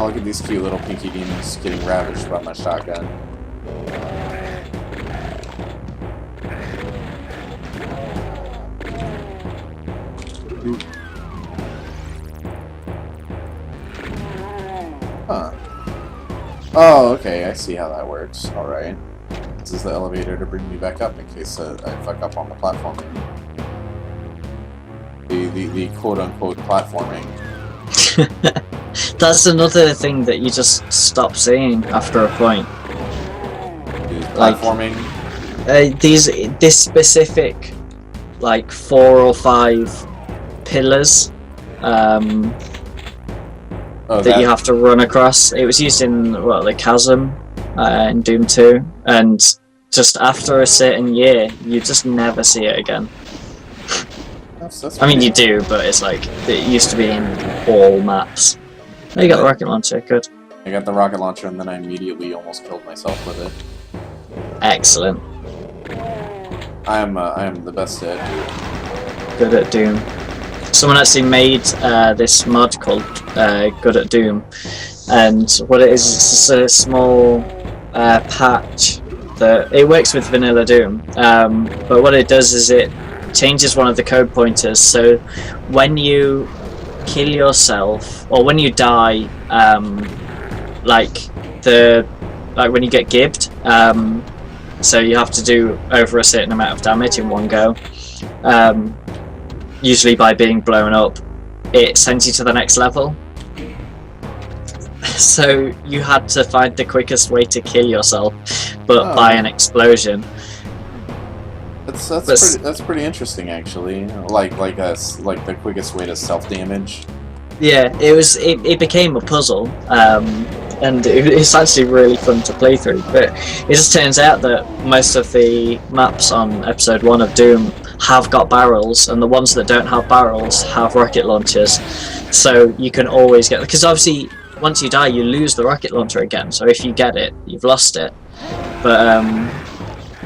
look at these cute little pinky demons getting ravished by my shotgun. Oh, okay, I see how that works. Alright. This is the elevator to bring me back up in case I fuck up on the platforming. The quote-unquote platforming. That's another thing that you just stop seeing after a point. Platforming? This specific, like, 4 or 5 pillars that you have to run across. It was used in, well, the chasm in Doom 2, and just after a certain year, you just never see it again. That's I mean, you do, but it's like, it used to be in all maps. Oh, you got the rocket launcher, good. I got the rocket launcher and then I immediately almost killed myself with it. Excellent. I am the best at Doom. Good at Doom. Someone actually made this mod called Good at Doom, and what it is, it's just a small patch that it works with vanilla Doom, but what it does is it changes one of the code pointers, so when you kill yourself or when you die, like when you get gibbed, so you have to do over a certain amount of damage in one go, usually by being blown up, it sends you to the next level. So you had to find the quickest way to kill yourself, but by an explosion. That's pretty interesting, actually. Like the quickest way to self-damage. Yeah, it became a puzzle, and it's actually really fun to play through. But it just turns out that most of the maps on episode 1 of Doom have got barrels, and the ones that don't have barrels have rocket launchers. So you can always get, because obviously once you die you lose the rocket launcher again. So if you get it, you've lost it. But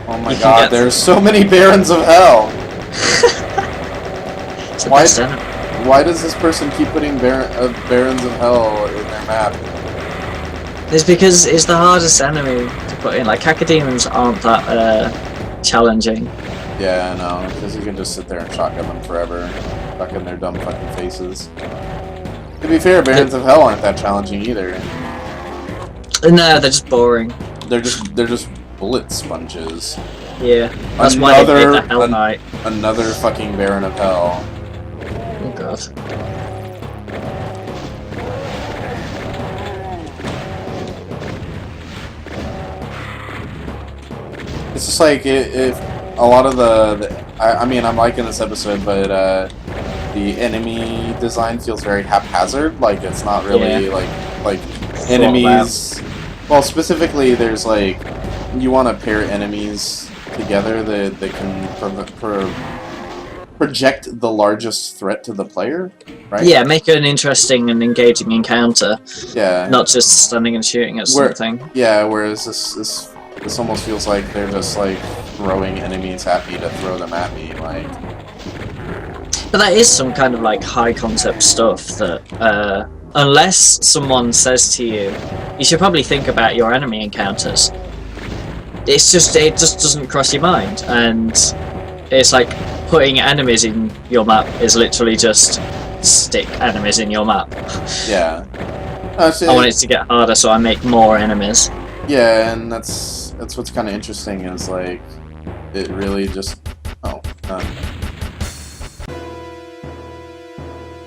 oh my god, there's so many Barons of Hell! Why does this person keep putting Barons of Hell in their map? It's because it's the hardest enemy to put in. Like, Cacodemons aren't that challenging. Yeah, I know, because you can just sit there and shotgun them forever, stuck in their dumb fucking faces. To be fair, Barons of Hell aren't that challenging either. No, they're just boring. They're just bullet sponges. Yeah, that's why they made the Hell Knight. Another fucking Baron of Hell. Oh god. It's just like if a lot of I mean, I'm liking this episode, but the enemy design feels very haphazard. Like it's not really like enemies. Well, specifically, there's like you want to pair enemies together that can project the largest threat to the player, right? Yeah, make an interesting and engaging encounter. Yeah. Not just standing and shooting at something. Yeah, whereas this almost feels like they're just like throwing enemies at me to throw them at me, like. But that is some kind of like high concept stuff that unless someone says to you, you should probably think about your enemy encounters. It just doesn't cross your mind, and it's like putting enemies in your map is literally just stick enemies in your map. Yeah. I want it to get harder, so I make more enemies. Yeah, and that's what's kind of interesting is like it really just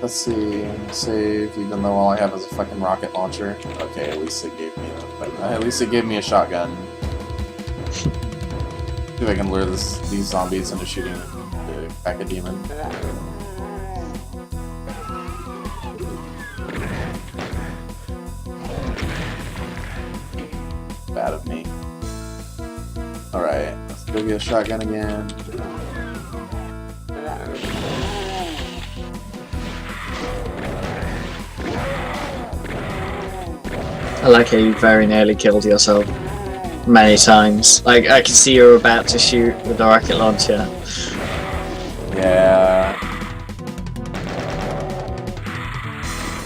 let's see, save. Even though all I have is a fucking rocket launcher. Okay, at least it gave me a shotgun. See if I can lure these zombies into shooting the Cacodemon. Bad of me. Alright, let's go get a shotgun again. I like how you very nearly killed yourself many times. Like, I can see you were about to shoot with the rocket launcher. Yeah.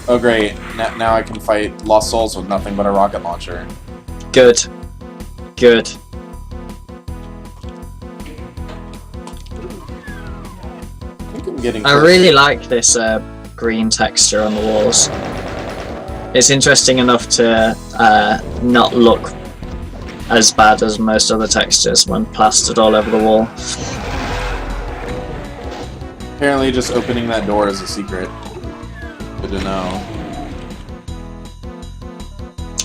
Oh great, now I can fight Lost Souls with nothing but a rocket launcher. Good. Good. I think I'm getting I really like this green texture on the walls. It's interesting enough to not look as bad as most other textures when plastered all over the wall. Apparently just opening that door is a secret. Good to know.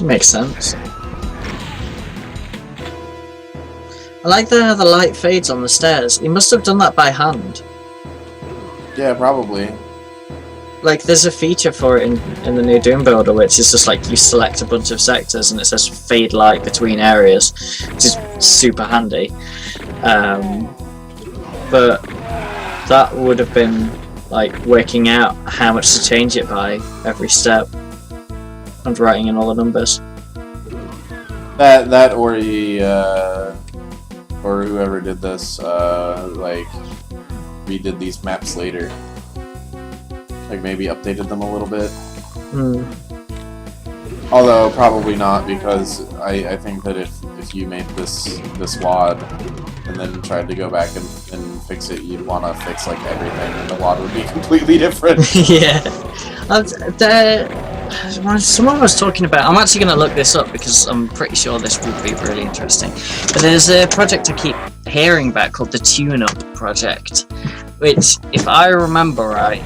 Makes sense. I like the light fades on the stairs. He must have done that by hand. Yeah, probably. Like, there's a feature for it in the new Doom Builder, which is just like you select a bunch of sectors and it says fade light between areas, which is super handy. But that would have been like working out how much to change it by every step and writing in all the numbers. That or he or whoever did this like redid these maps later. Like maybe updated them a little bit. Although probably not, because I think that if you made this WAD and then tried to go back and fix it, you'd want to fix like everything, and the WAD would be completely different. Yeah. Someone was talking about. I'm actually going to look this up because I'm pretty sure this would be really interesting. But there's a project I keep hearing about called the Tune-Up Project, which, if I remember right,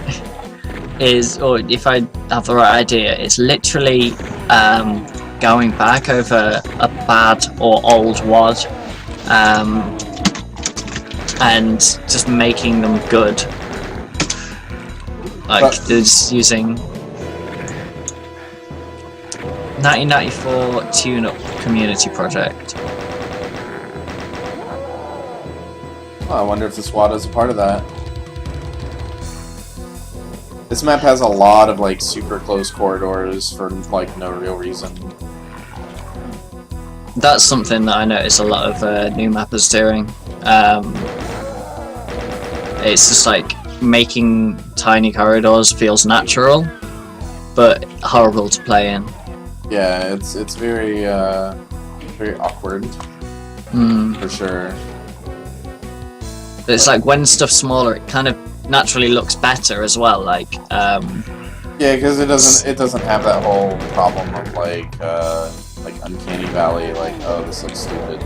or if I have the right idea, it's literally going back over a bad or old WAD and just making them good. Like, there's using 1994 Tune-Up Community Project. Oh, I wonder if this WAD is a part of that. This map has a lot of like super close corridors for like no real reason. That's something that I notice a lot of new mappers doing. It's just like making tiny corridors feels natural, but horrible to play in. Yeah, it's very very awkward for sure. But it's like when stuff's smaller, it kind of naturally looks better as well. Like yeah, because it doesn't have that whole problem of like uncanny valley. Like, oh, this looks stupid.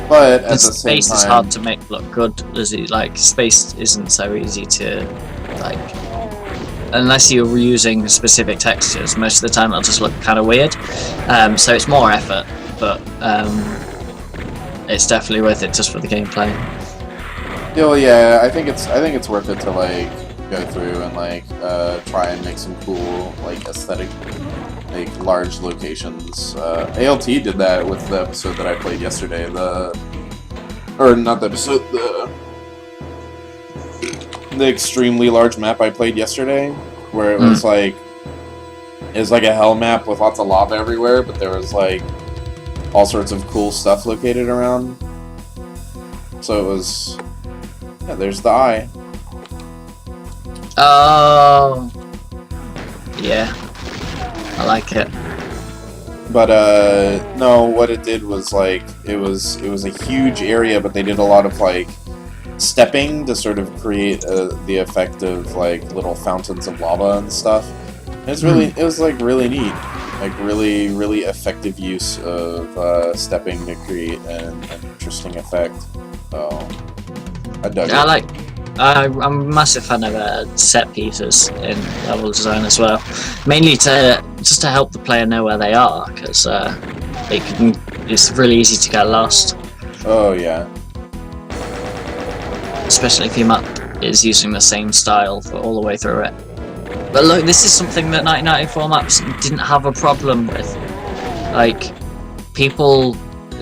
But at the same space time, is hard to make look good. Like space isn't so easy to like. Unless you're reusing specific textures, most of the time it'll just look kind of weird. So it's more effort, but it's definitely worth it just for the gameplay. Yeah, I think it's worth it to like go through and like try and make some cool like aesthetic, like large locations. ALT did that with the episode that I played yesterday. The extremely large map I played yesterday, where it was like a hell map with lots of lava everywhere, but there was like all sorts of cool stuff located around. So it was, yeah, there's the eye. Oh, yeah, I like it. But no, what it did was like it was a huge area, but they did a lot of like stepping to sort of create the effect of like little fountains of lava and stuff. And it was like really neat, like really effective use of stepping to create an interesting effect. So I dug it. I'm a massive fan of set pieces in level design as well, mainly just to help the player know where they are, because it's really easy to get lost. Oh yeah. Especially if your map is using the same style for all the way through it. But look, this is something that 1994 maps didn't have a problem with. Like, people,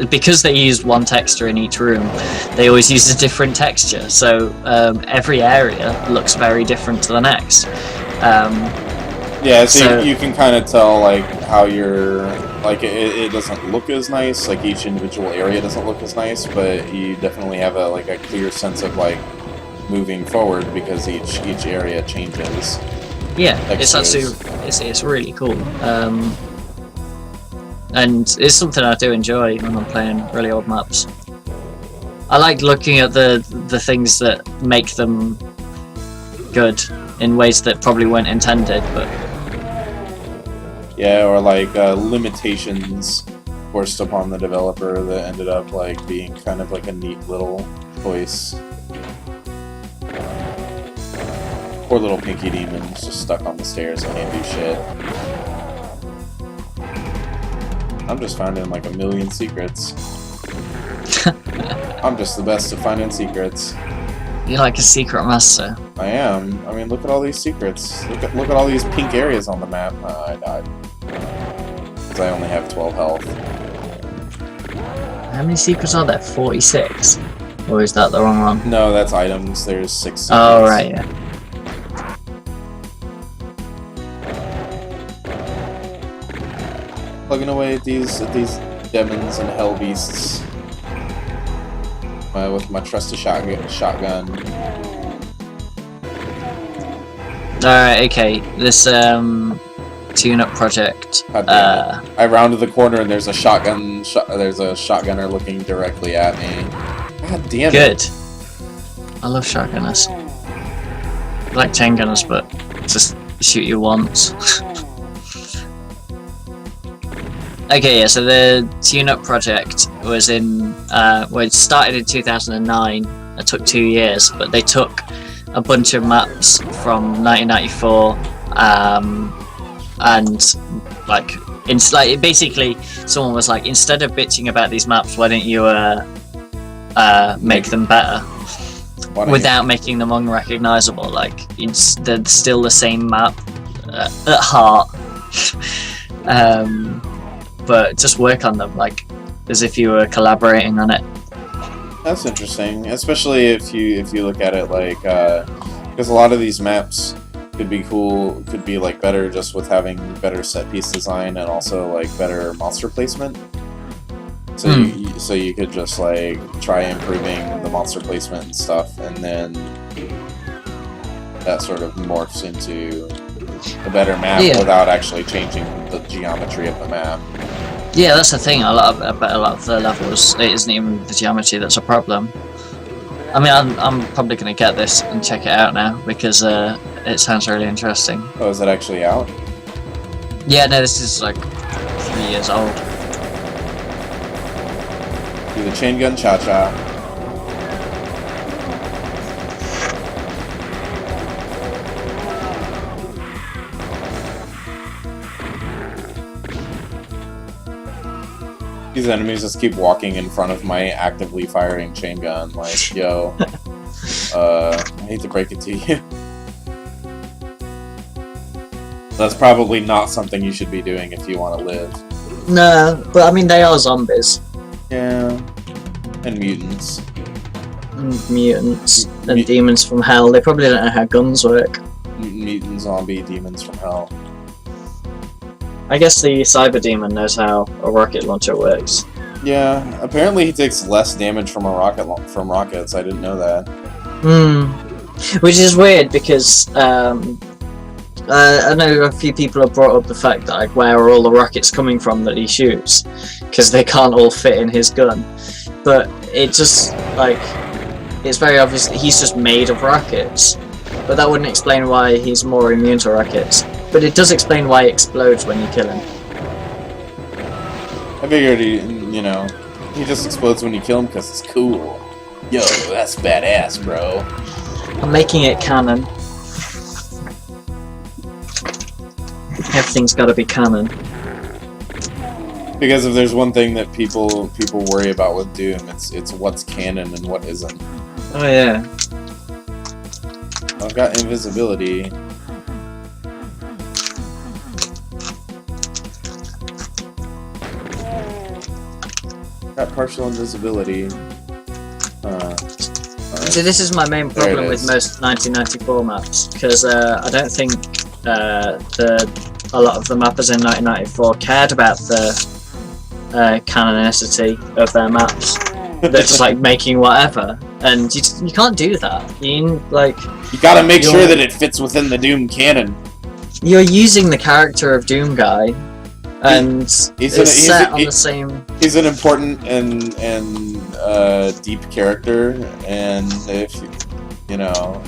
because they used one texture in each room, they always used a different texture, so every area looks very different to the next. Yeah, so you can kind of tell like how you're like it doesn't look as nice, like each individual area doesn't look as nice, but you definitely have a clear sense of like moving forward because each area changes. Yeah, it's actually it's really cool. And it's something I do enjoy when I'm playing really old maps. I like looking at the things that make them good in ways that probably weren't intended, but Yeah, or like limitations forced upon the developer that ended up like being kind of like a neat little choice. Poor little Pinky Demon's just stuck on the stairs and can't do shit. I'm just finding like a million secrets. I'm just the best at finding secrets. You're like a secret master. I am. I mean, look at all these secrets. Look at all these pink areas on the map. I died. Because I only have 12 health. How many secrets are there? 46? Or is that the wrong one? No, that's items. There's 6 secrets. Oh, right, yeah. Plugging away at these demons and hell beasts. With my trusty shotgun. Alright, okay. This tune-up project. I rounded the corner and there's a there's a shotgunner looking directly at me. God damn it. Good. I love shotgunners. I like chain gunners, but just shoot you once. Okay, yeah, so the tune-up project was well, it started in 2009. It took 2 years, but they took a bunch of maps from 1994, and basically someone was like, instead of bitching about these maps, why don't you make them better without making them unrecognizable? Like, they're still the same map at heart. But just work on them, like, as if you were collaborating on it. That's interesting, especially if you look at it like, because a lot of these maps could be cool, could be like better just with having better set piece design and also like better monster placement. So you could just like try improving the monster placement and stuff, and then that sort of morphs into a better map without actually changing the geometry of the map. Yeah, that's the thing. A lot of the levels, it isn't even the geometry that's a problem. I mean, I'm probably going to get this and check it out now because it sounds really interesting. Oh, is it actually out? Yeah, no, this is like 3 years old. Do the chain gun cha-cha. These enemies just keep walking in front of my actively firing chain gun, like, yo, I hate to break it to you. That's probably not something you should be doing if you want to live. No, but I mean, they are zombies. Yeah. And mutants. And mutants. And demons from hell. They probably don't know how guns work. Mutant zombie demons from hell. I guess the cyber demon knows how a rocket launcher works. Yeah, apparently he takes less damage from from rockets. I didn't know that. Which is weird because I know a few people have brought up the fact that, like, where are all the rockets coming from that he shoots, because they can't all fit in his gun. But it just, like, it's very obvious that he's just made of rockets. But that wouldn't explain why he's more immune to rockets. But it does explain why he explodes when you kill him. I figured he just explodes when you kill him because it's cool. Yo, that's badass, bro. I'm making it canon. Everything's gotta be canon. Because if there's one thing that people worry about with Doom, it's what's canon and what isn't. Oh yeah. I've got invisibility. Got partial invisibility. See, this is my main problem with most 1994 maps, because I don't think a lot of the mappers in 1994 cared about the canonicity of their maps. They're just like making whatever, and you can't do that. You gotta make sure that it fits within the Doom canon. You're using the character of Doom Guy, and it's set on the same. He's an important and deep character, and if you know.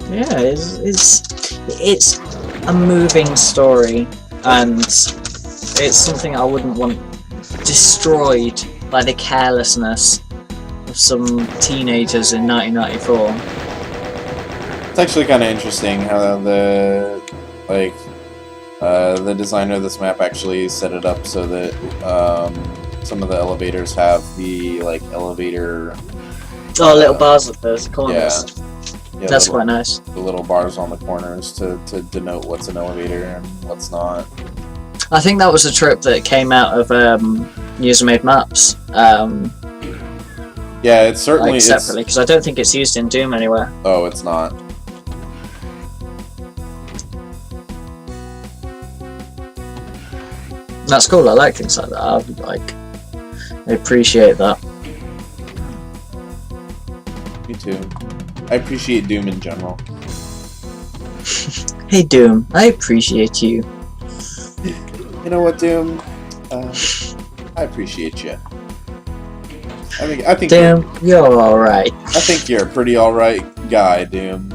Yeah, it's a moving story, and it's something I wouldn't want destroyed by the carelessness of some teenagers in 1994. It's actually kind of interesting how the designer of this map actually set it up so that some of the elevators have the elevator. Oh, little bars at those corners. Yeah, that's quite nice. The little bars on the corners to denote what's an elevator and what's not. I think that was a trick that came out of user-made maps. Yeah, it's certainly separately, because I don't think it's used in Doom anywhere. Oh, it's not. That's cool. I like things like that. I appreciate that. Me too. I appreciate Doom in general. Hey Doom, I appreciate you. You know what, Doom? I appreciate you. I think Doom, you're alright. I think you're a pretty alright guy, Doom.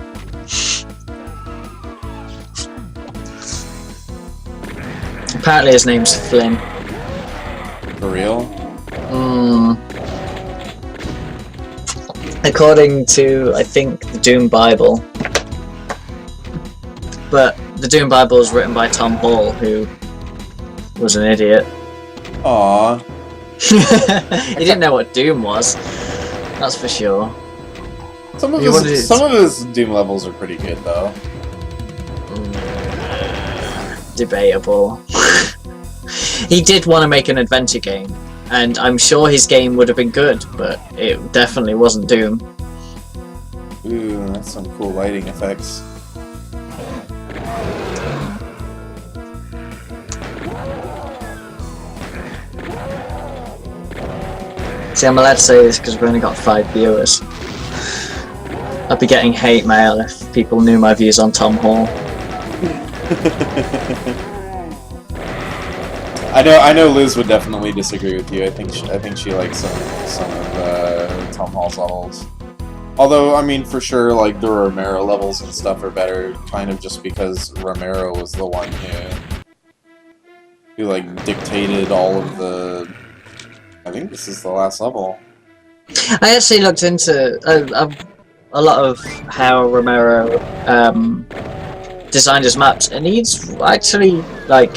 Apparently his name's Flynn. For real? According to, I think, the Doom Bible. But the Doom Bible is written by Tom Hall, who was an idiot. Aww. He didn't know what Doom was. That's for sure. Some of his Doom levels are pretty good, though. Debatable. He did want to make an adventure game, and I'm sure his game would have been good, but it definitely wasn't Doom. Ooh, that's some cool lighting effects. See, I'm allowed to say this because we've only got 5 viewers. I'd be getting hate mail if people knew my views on Tom Hall. I know Liz would definitely disagree with you. I think she likes some of Tom Hall's levels. Although, I mean, for sure, like the Romero levels and stuff are better, kind of just because Romero was the one who like dictated all of the. I think this is the last level. I actually looked into a lot of how Romero designed his maps, and he's actually like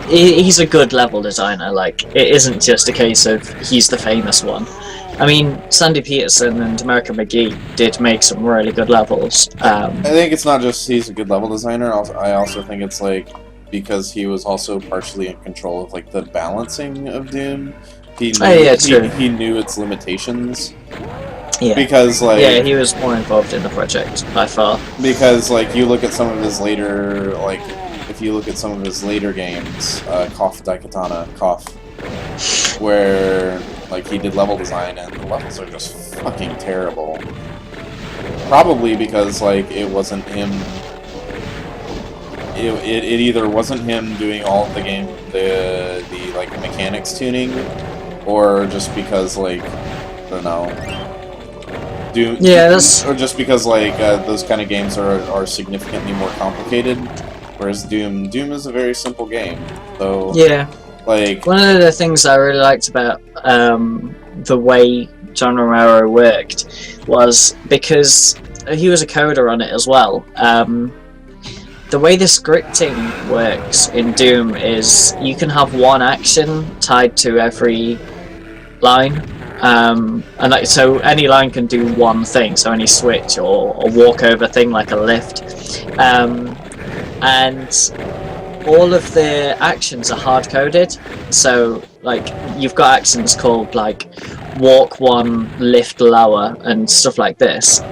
he's a good level designer. Like, it isn't just a case of he's the famous one. I mean, Sandy Peterson and American McGee did make some really good levels. I think it's not just he's a good level designer. I also think it's like because he was also partially in control of like the balancing of Doom. He knew, he knew its limitations. Yeah. Because like he was more involved in the project by far. Because like you look at some of his later if you look at some of his later games, Kof Daikatana, where like he did level design and the levels are just fucking terrible. Probably because like it wasn't him. It either wasn't him doing all of the like mechanics tuning, or just because like I don't know. Or just because like those kind of games are significantly more complicated, whereas Doom is a very simple game. So like one of the things I really liked about the way John Romero worked was because he was a coder on it as well. The way the scripting works in Doom is you can have one action tied to every line. And like, so any line can do one thing, so any switch or walk over thing like a lift, and all of the actions are hard coded. So like you've got actions called like walk one, lift lower, and stuff like this.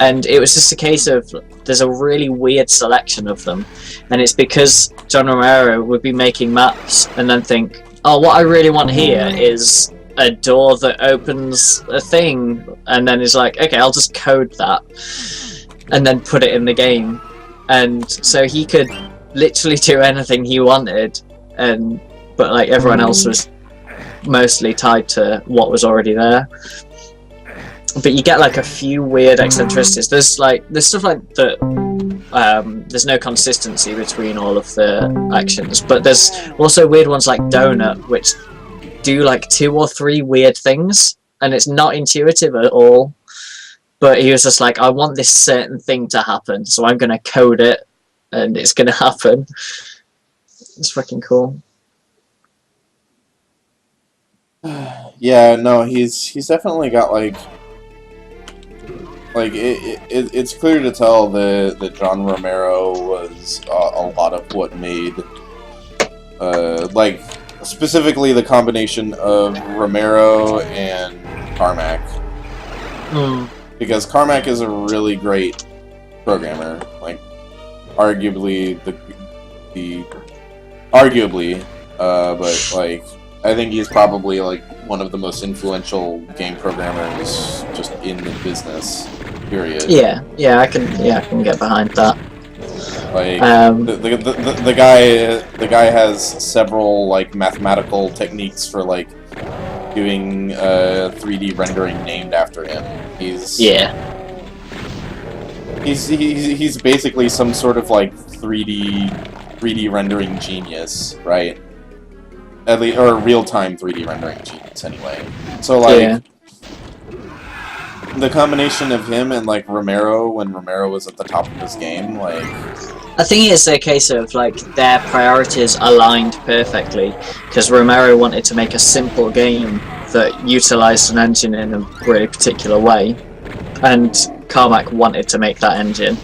And it was just a case of there's a really weird selection of them, and it's because John Romero would be making maps and then think, oh, what I really want here is a door that opens a thing, and then is like, okay, I'll just code that and then put it in the game. And so he could literally do anything he wanted, but like everyone else was mostly tied to what was already there. But you get like a few weird eccentricities. There's stuff like that there's no consistency between all of the actions. But there's also weird ones like Donut, which do like 2 or 3 weird things, and it's not intuitive at all. But he was just like, I want this certain thing to happen, so I'm gonna code it, and it's gonna happen. It's fucking cool. Yeah, no, he's definitely got like it's clear to tell that John Romero was a lot of what made like specifically the combination of Romero and Carmack. Because Carmack is a really great programmer, like arguably but like I think he's probably like one of the most influential game programmers just in the business. Period. Yeah, I can get behind that. Like the guy has several like mathematical techniques for like doing 3D rendering named after him. He's basically some sort of like 3D rendering genius, right? At least, or real-time 3D rendering genius, anyway. So like the combination of him and like Romero when Romero was at the top of his game, like I think it's a case of like their priorities aligned perfectly, because Romero wanted to make a simple game that utilized an engine in a really particular way, and Carmack wanted to make that engine,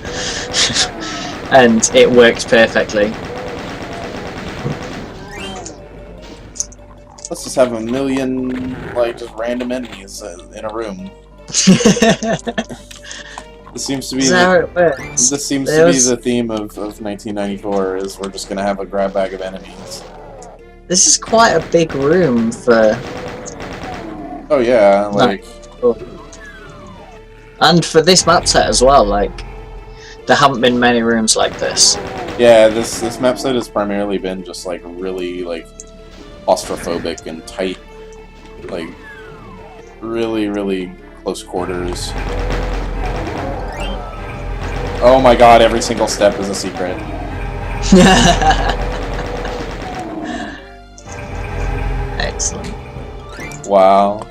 and it worked perfectly. Let's just have a million like just random enemies in a room. This seems to be the theme of 1994. Is we're just gonna have a grab bag of enemies. This is quite a big room for. Oh yeah, like. And for this map set as well, like there haven't been many rooms like this. Yeah, this map set has primarily been just like really like claustrophobic and tight, like really close quarters. Oh my god, every single step is a secret. Excellent. Wow.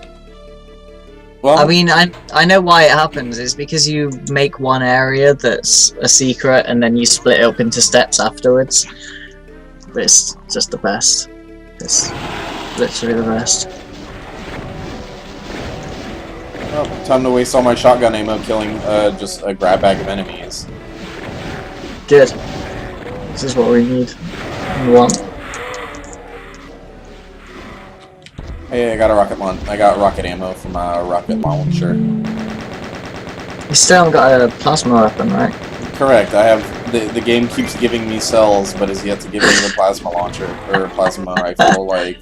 Well, I mean, I know why it happens. It's because you make one area that's a secret and then you split it up into steps afterwards. But it's just the best. It's literally the best. Oh, time to waste all my shotgun ammo killing just a grab bag of enemies. Good. This is what we need and want. Hey, I got rocket ammo from my rocket launcher. You still haven't got a plasma weapon, right? Correct. I have the game keeps giving me cells, but is yet to give me the plasma launcher or plasma rifle. Like,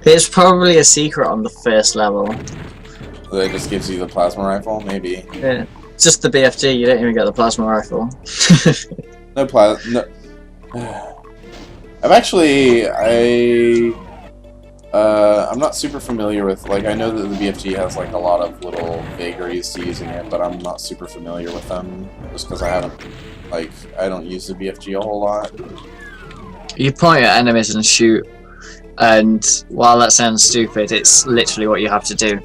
it's probably a secret on the first level. That just gives you the plasma rifle, maybe. Yeah, just the BFG. You don't even get the plasma rifle. No. I'm not super familiar with, like, I know that the BFG has, like, a lot of little vagaries to using it, but I'm not super familiar with them, just because I don't use the BFG a whole lot. You point at enemies and shoot, and while that sounds stupid, it's literally what you have to do.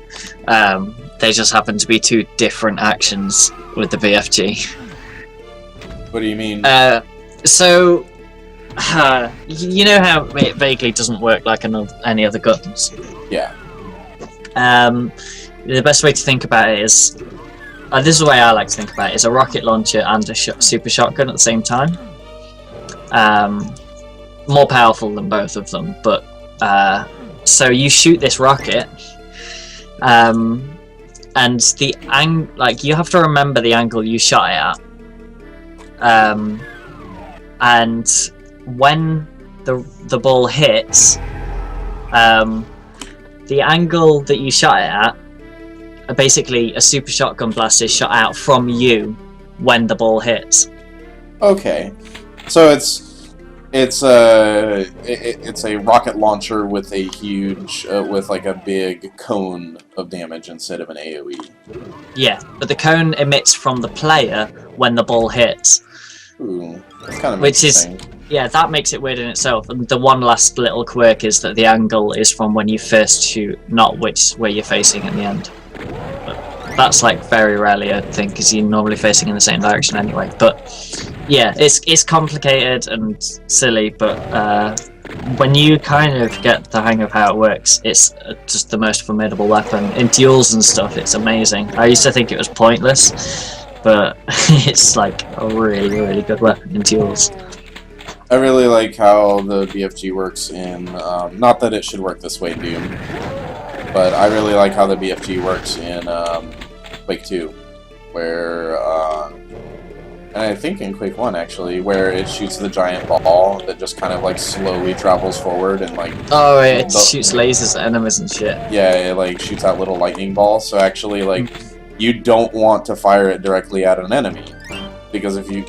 They just happen to be 2 different actions with the BFG. What do you mean? You know how it vaguely doesn't work like any other guns? Yeah. The best way to think about it is, this is the way I like to think about it, is a rocket launcher and a super shotgun at the same time. More powerful than both of them, but so you shoot this rocket, and you have to remember the angle you shot it at, and when the ball hits, the angle that you shot it at, basically a super shotgun blast is shot out from you when the ball hits. Okay, so it's a rocket launcher with a huge with like a big cone of damage instead of an AoE. Yeah, but the cone emits from the player when the ball hits. Ooh, that's kind of Which interesting. is, yeah, that makes it weird in itself. And the one last little quirk is that the angle is from when you first shoot, not where you're facing at the end. But that's like very rarely a thing, because you're normally facing in the same direction anyway. But yeah, it's complicated and silly, but when you kind of get the hang of how it works, it's just the most formidable weapon. In duels and stuff, it's amazing. I used to think it was pointless, but it's like a really, really good weapon in duels. I really like how the BFG works in, not that it should work this way in Doom, but I really like how the BFG works in Quake 2, where, and I think in Quake 1 actually, where it shoots the giant ball that just kind of like slowly travels forward and like... Oh, right, it shoots lasers at enemies and shit. Yeah, it like shoots out little lightning balls, so actually like, you don't want to fire it directly at an enemy, because if you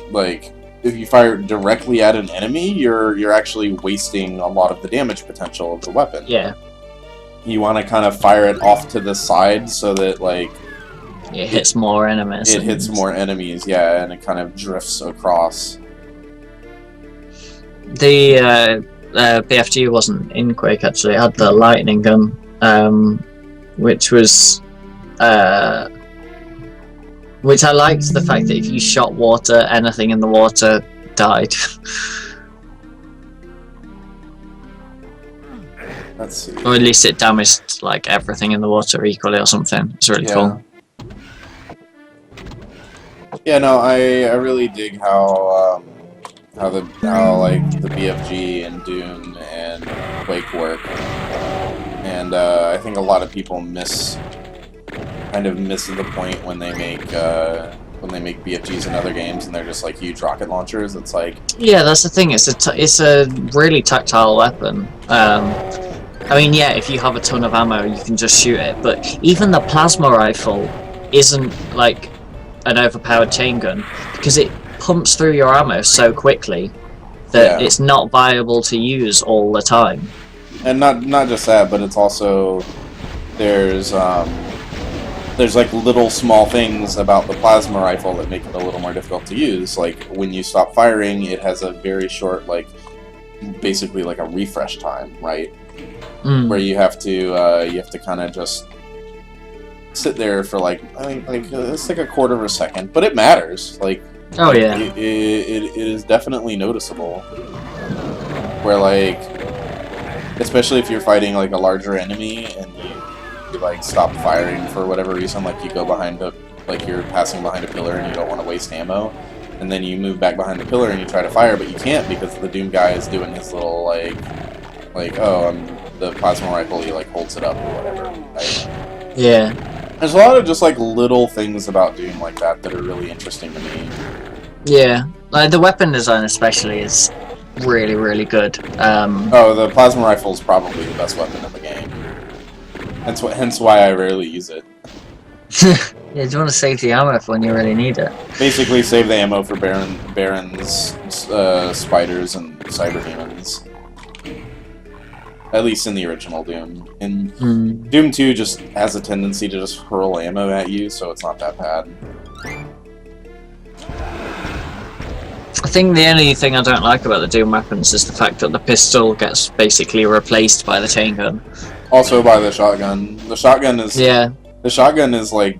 fire it directly at an enemy, you're actually wasting a lot of the damage potential of the weapon. Yeah. You want to kind of fire it off to the side so that like it hits more enemies. It hits more enemies, yeah, and it kind of drifts across. The BFG wasn't in Quake actually. It had the lightning gun, which was which I liked the fact that if you shot water, anything in the water died. Let's see. Or at least it damaged like everything in the water equally or something. It's really cool. Yeah, no, I really dig how like the BFG and Doom and Quake work, and I think a lot of people kind of miss the point when they make BFGs in other games and they're just like huge rocket launchers. It's like, yeah, that's the thing. It's a really tactile weapon. I mean, yeah, if you have a ton of ammo, you can just shoot it. But even the plasma rifle isn't like an overpowered chain gun, because it pumps through your ammo so quickly that it's not viable to use all the time. And not just that, but it's also there's like little small things about the plasma rifle that make it a little more difficult to use. Like when you stop firing, it has a very short, like basically like a refresh time, right? Where you have to kind of just sit there for like it's like a quarter of a second, but it matters. Like, oh yeah, it is definitely noticeable. Where like, especially if you're fighting like a larger enemy and you like stop firing for whatever reason, like you go behind you're passing behind a pillar and you don't want to waste ammo, and then you move back behind the pillar and you try to fire, but you can't because the Doom guy is doing his little the plasma rifle, he like holds it up or whatever. Right? Yeah. There's a lot of just like little things about Doom like that that are really interesting to me. Yeah, like the weapon design especially is really, really good. Oh, the plasma rifle is probably the best weapon in the game. Hence why I rarely use it. Yeah, do you want to save the ammo for when you really need it? Basically, save the ammo for Baron's spiders and cyber demons. At least in the original Doom. In Doom 2 just has a tendency to just hurl ammo at you, so it's not that bad. I think the only thing I don't like about the Doom weapons is the fact that the pistol gets basically replaced by the chain gun. Also by the shotgun. The shotgun is... Yeah. The shotgun is like...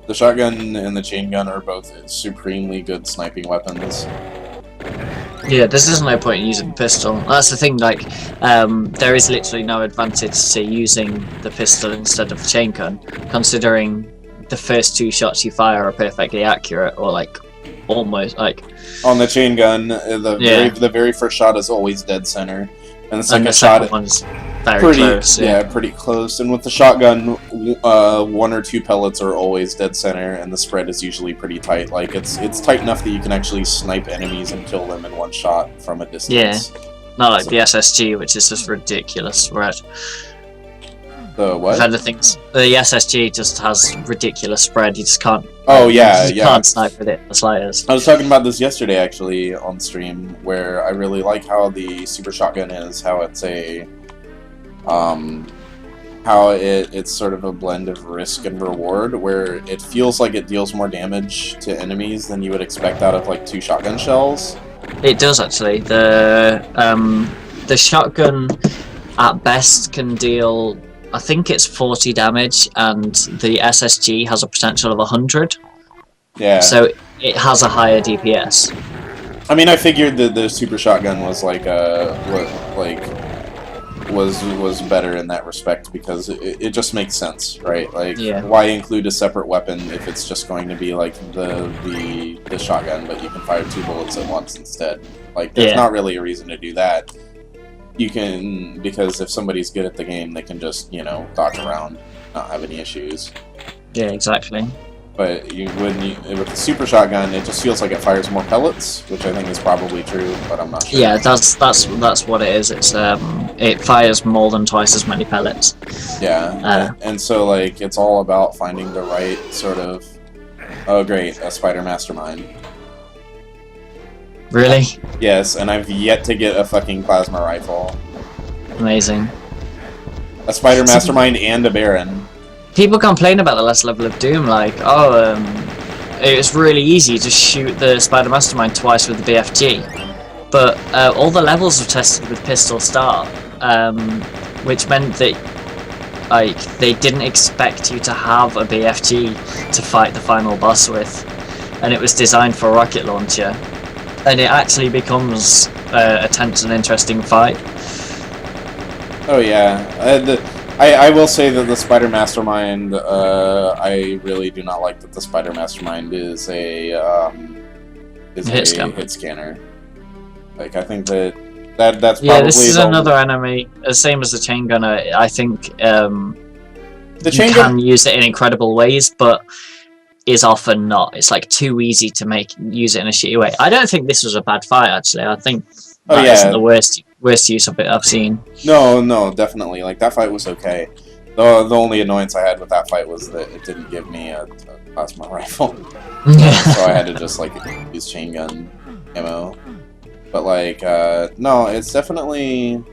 The shotgun and the chain gun are both supremely good sniping weapons. Yeah, there's no point in using the pistol. That's the thing, like, there is literally no advantage to using the pistol instead of the chain gun, considering the first two shots you fire are perfectly accurate, or like, almost, like... On the chain gun, the very first shot is always dead center, and the second shot one's very close. Yeah, pretty close. And with the shotgun, one or two pellets are always dead center, and the spread is usually pretty tight. Like it's tight enough that you can actually snipe enemies and kill them in one shot from a distance. Yeah, not like the SSG, which is just ridiculous spread. The what? The SSG just has ridiculous spread. You just can't. Oh yeah, you can't snipe with it the slightest. I was talking about this yesterday actually on stream, where I really like how the super shotgun is. How it's a, how how it's sort of a blend of risk and reward, where it feels like it deals more damage to enemies than you would expect out of like 2 shotgun shells. It does actually. The shotgun at best can deal, I think it's 40 damage, and the SSG has a potential of 100. Yeah. So it has a higher DPS. I mean, I figured that the super shotgun was like was better in that respect because it just makes sense, right? Like, why include a separate weapon if it's just going to be like the shotgun, but you can fire 2 bullets at once instead? Like, there's not really a reason to do that. You can, because if somebody's good at the game, they can just, you know, dodge around, not have any issues. Yeah, exactly. But with the super shotgun, it just feels like it fires more pellets, which I think is probably true, but I'm not sure. Yeah, that's what it is. It's it fires more than twice as many pellets. Yeah, and so like it's all about finding the right sort of. Oh great, a spider mastermind. Really? Yes, and I've yet to get a fucking plasma rifle. Amazing. A spider mastermind and a baron. People complain about the last level of Doom, like, oh, it was really easy to shoot the Spider Mastermind twice with the BFG. But all the levels were tested with pistol start, which meant that like they didn't expect you to have a BFG to fight the final boss with, and it was designed for a rocket launcher, and it actually becomes a tense and interesting fight. Oh yeah. I will say that the Spider Mastermind, I really do not like that the Spider Mastermind is a hit scanner. Like, I think that's probably... Yeah, this is another enemy, same as the chain gunner. I think you can use it in incredible ways, but is often not. It's like too easy to use it in a shitty way. I don't think this was a bad fight, actually. I think that isn't the worst use of it I've seen. No, definitely. Like, that fight was okay. The only annoyance I had with that fight was that it didn't give me a plasma rifle. So I had to just, like, use chain gun ammo. But, like, no, it's definitely...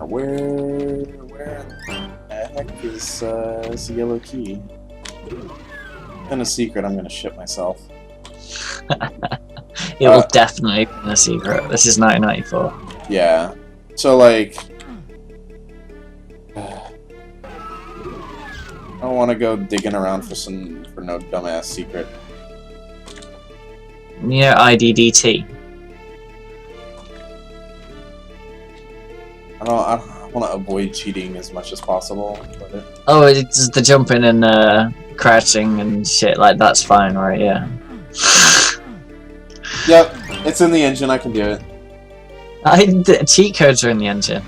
Where in the heck is the yellow key? In a secret, I'm gonna shit myself. It will definitely be a secret. This is 1994. Yeah. So, like... I don't want to go digging around for no dumbass secret. Near IDDT. I want to avoid cheating as much as possible. Oh, it's the jumping and crouching and shit, like, that's fine, right? Yeah. Yep, it's in the engine, I can do it. The cheat codes are in the engine.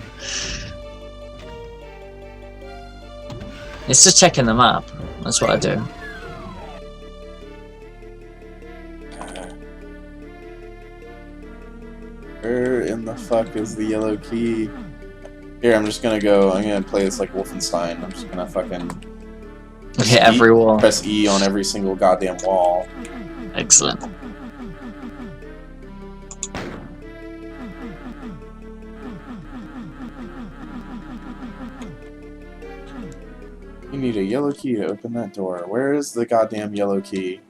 It's just checking the map. That's what I do. Where in the fuck is the yellow key? Here, I'm gonna play this like Wolfenstein. I'm just gonna fucking... hit every wall. Press E on every single goddamn wall. Excellent. You need a yellow key to open that door. Where is the goddamn yellow key?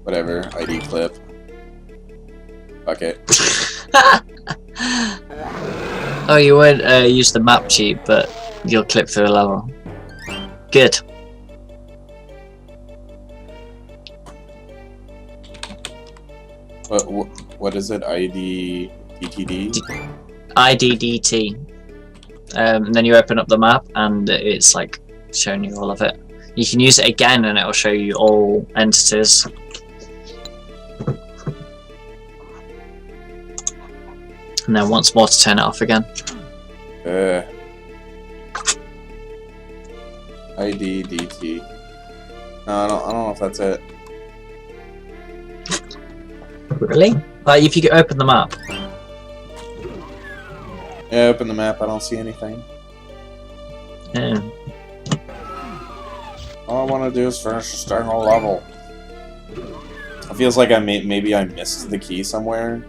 Whatever, ID clip. Fuck it. Oh, you would use the map cheat, but you'll clip through a level. Good. What is it? ID DTD? IDDT. And then you open up the map, and it's like showing you all of it. You can use it again, and it'll show you all entities. And then once more to turn it off again. ID DT. No, I don't know if that's it. Really? Like, if you could open the map. Yeah, open the map. I don't see anything. Yeah. All I want to do is finish the starting whole level. It feels like maybe I missed the key somewhere,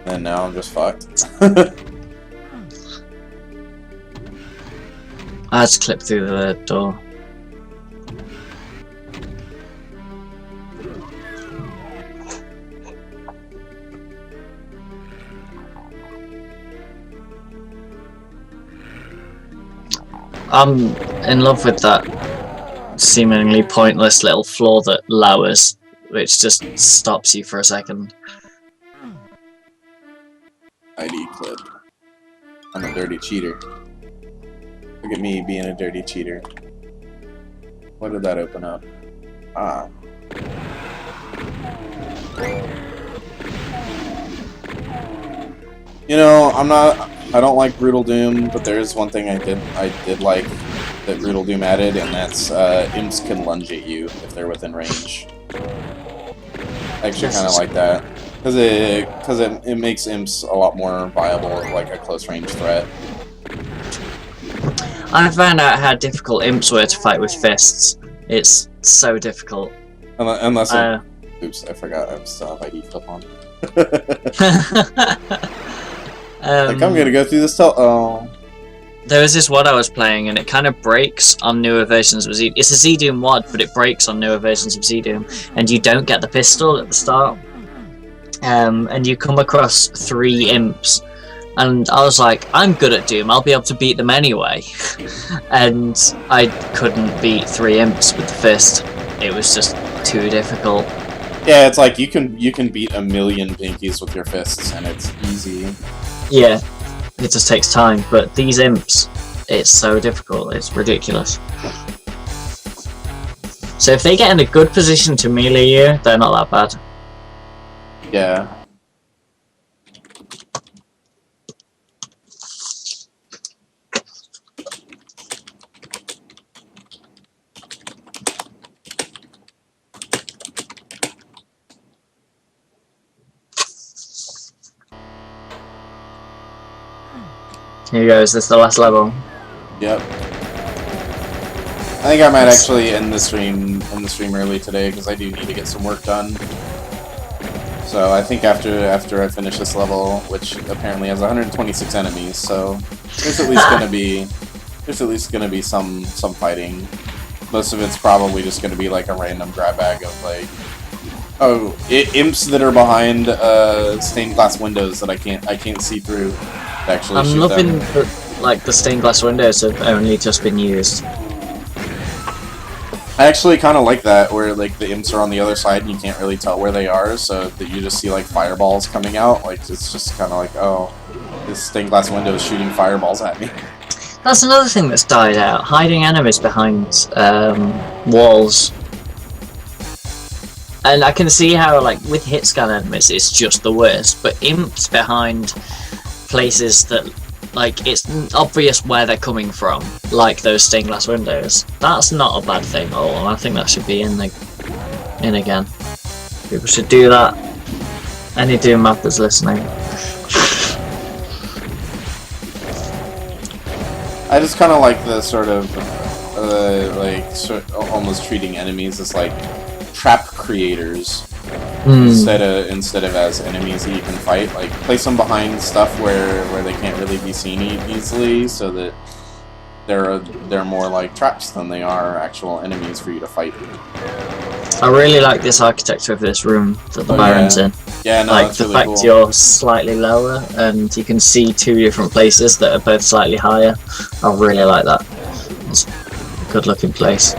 and now I'm just fucked. I had to clip through the door. I'm in love with that seemingly pointless little floor that lowers, which just stops you for a second. ID clip. I'm a dirty cheater. Look at me being a dirty cheater. What did that open up? Ah. You know, I don't like Brutal Doom, but there is one thing I did like that Brutal Doom added, and that's imps can lunge at you if they're within range. I actually kind of like that because it makes imps a lot more viable, like a close range threat. I found out how difficult imps were to fight with fists. It's so difficult. Unless oops, I forgot I still have ID flip on. Like, I'm gonna go through this There was this WOD I was playing, and it kind of breaks on newer versions of Z. It's a Z-Doom WOD, but it breaks on newer versions of Z-Doom, and you don't get the pistol at the start. And you come across 3 imps, and I was like, I'm good at Doom, I'll be able to beat them anyway. And I couldn't beat 3 imps with the fist. It was just too difficult. Yeah, it's like you can beat a million pinkies with your fists, and it's easy. Yeah, it just takes time, but these imps, it's so difficult, it's ridiculous. So if they get in a good position to melee you, they're not that bad. Yeah. Here goes, this is the last level. Yep. I think I might actually end the stream early today because I do need to get some work done. So I think after I finish this level, which apparently has 126 enemies, so there's at least gonna be some fighting. Most of it's probably just gonna be like a random grab bag of like, imps that are behind stained glass windows that I can't see through. Actually, I'm loving the stained glass windows have only just been used. I actually kind of like that, where like the imps are on the other side and you can't really tell where they are, so that you just see like fireballs coming out. Like it's just kind of like, oh, this stained glass window is shooting fireballs at me. That's another thing that's died out. Hiding enemies behind walls. And I can see how, like, with hit scan enemies, it's just the worst. But imps behind places that, like, it's obvious where they're coming from, like those stained glass windows. That's not a bad thing at all. I think that should be in again. People should do that. Any Doom mappers listening. I just kind of like the sort of, almost treating enemies as like trap creators instead of as enemies that you can fight. Like place them behind stuff where they can't really be seen easily, so that they're more like traps than they are actual enemies for you to fight. I really like this architecture of this room that the Baron's in. Yeah, no, like that's the really fact cool. you're slightly lower and you can see 2 different places that are both slightly higher. I really like that. It's a good looking place.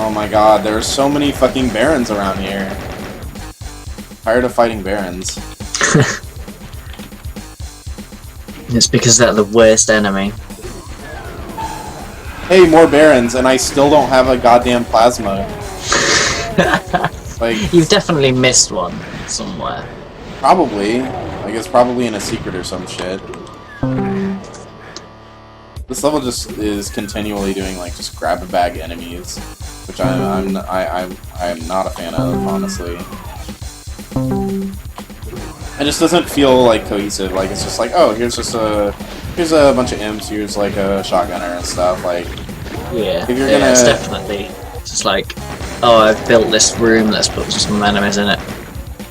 Oh my god, there are so many fucking barons around here. Tired of fighting barons. It's because they're the worst enemy. Hey, more barons, and I still don't have a goddamn plasma. Like, You've definitely missed one somewhere. probably. I guess probably in a secret or some shit. This level just is continually doing, like, just grab a bag enemies. which I'm not a fan of, honestly. It just doesn't feel like cohesive. Like it's just like, oh, here's a bunch of imps, here's like a shotgunner and stuff. Like, yeah, if you're yeah, it's definitely just like, oh, I've built this room, let's put some enemies in it.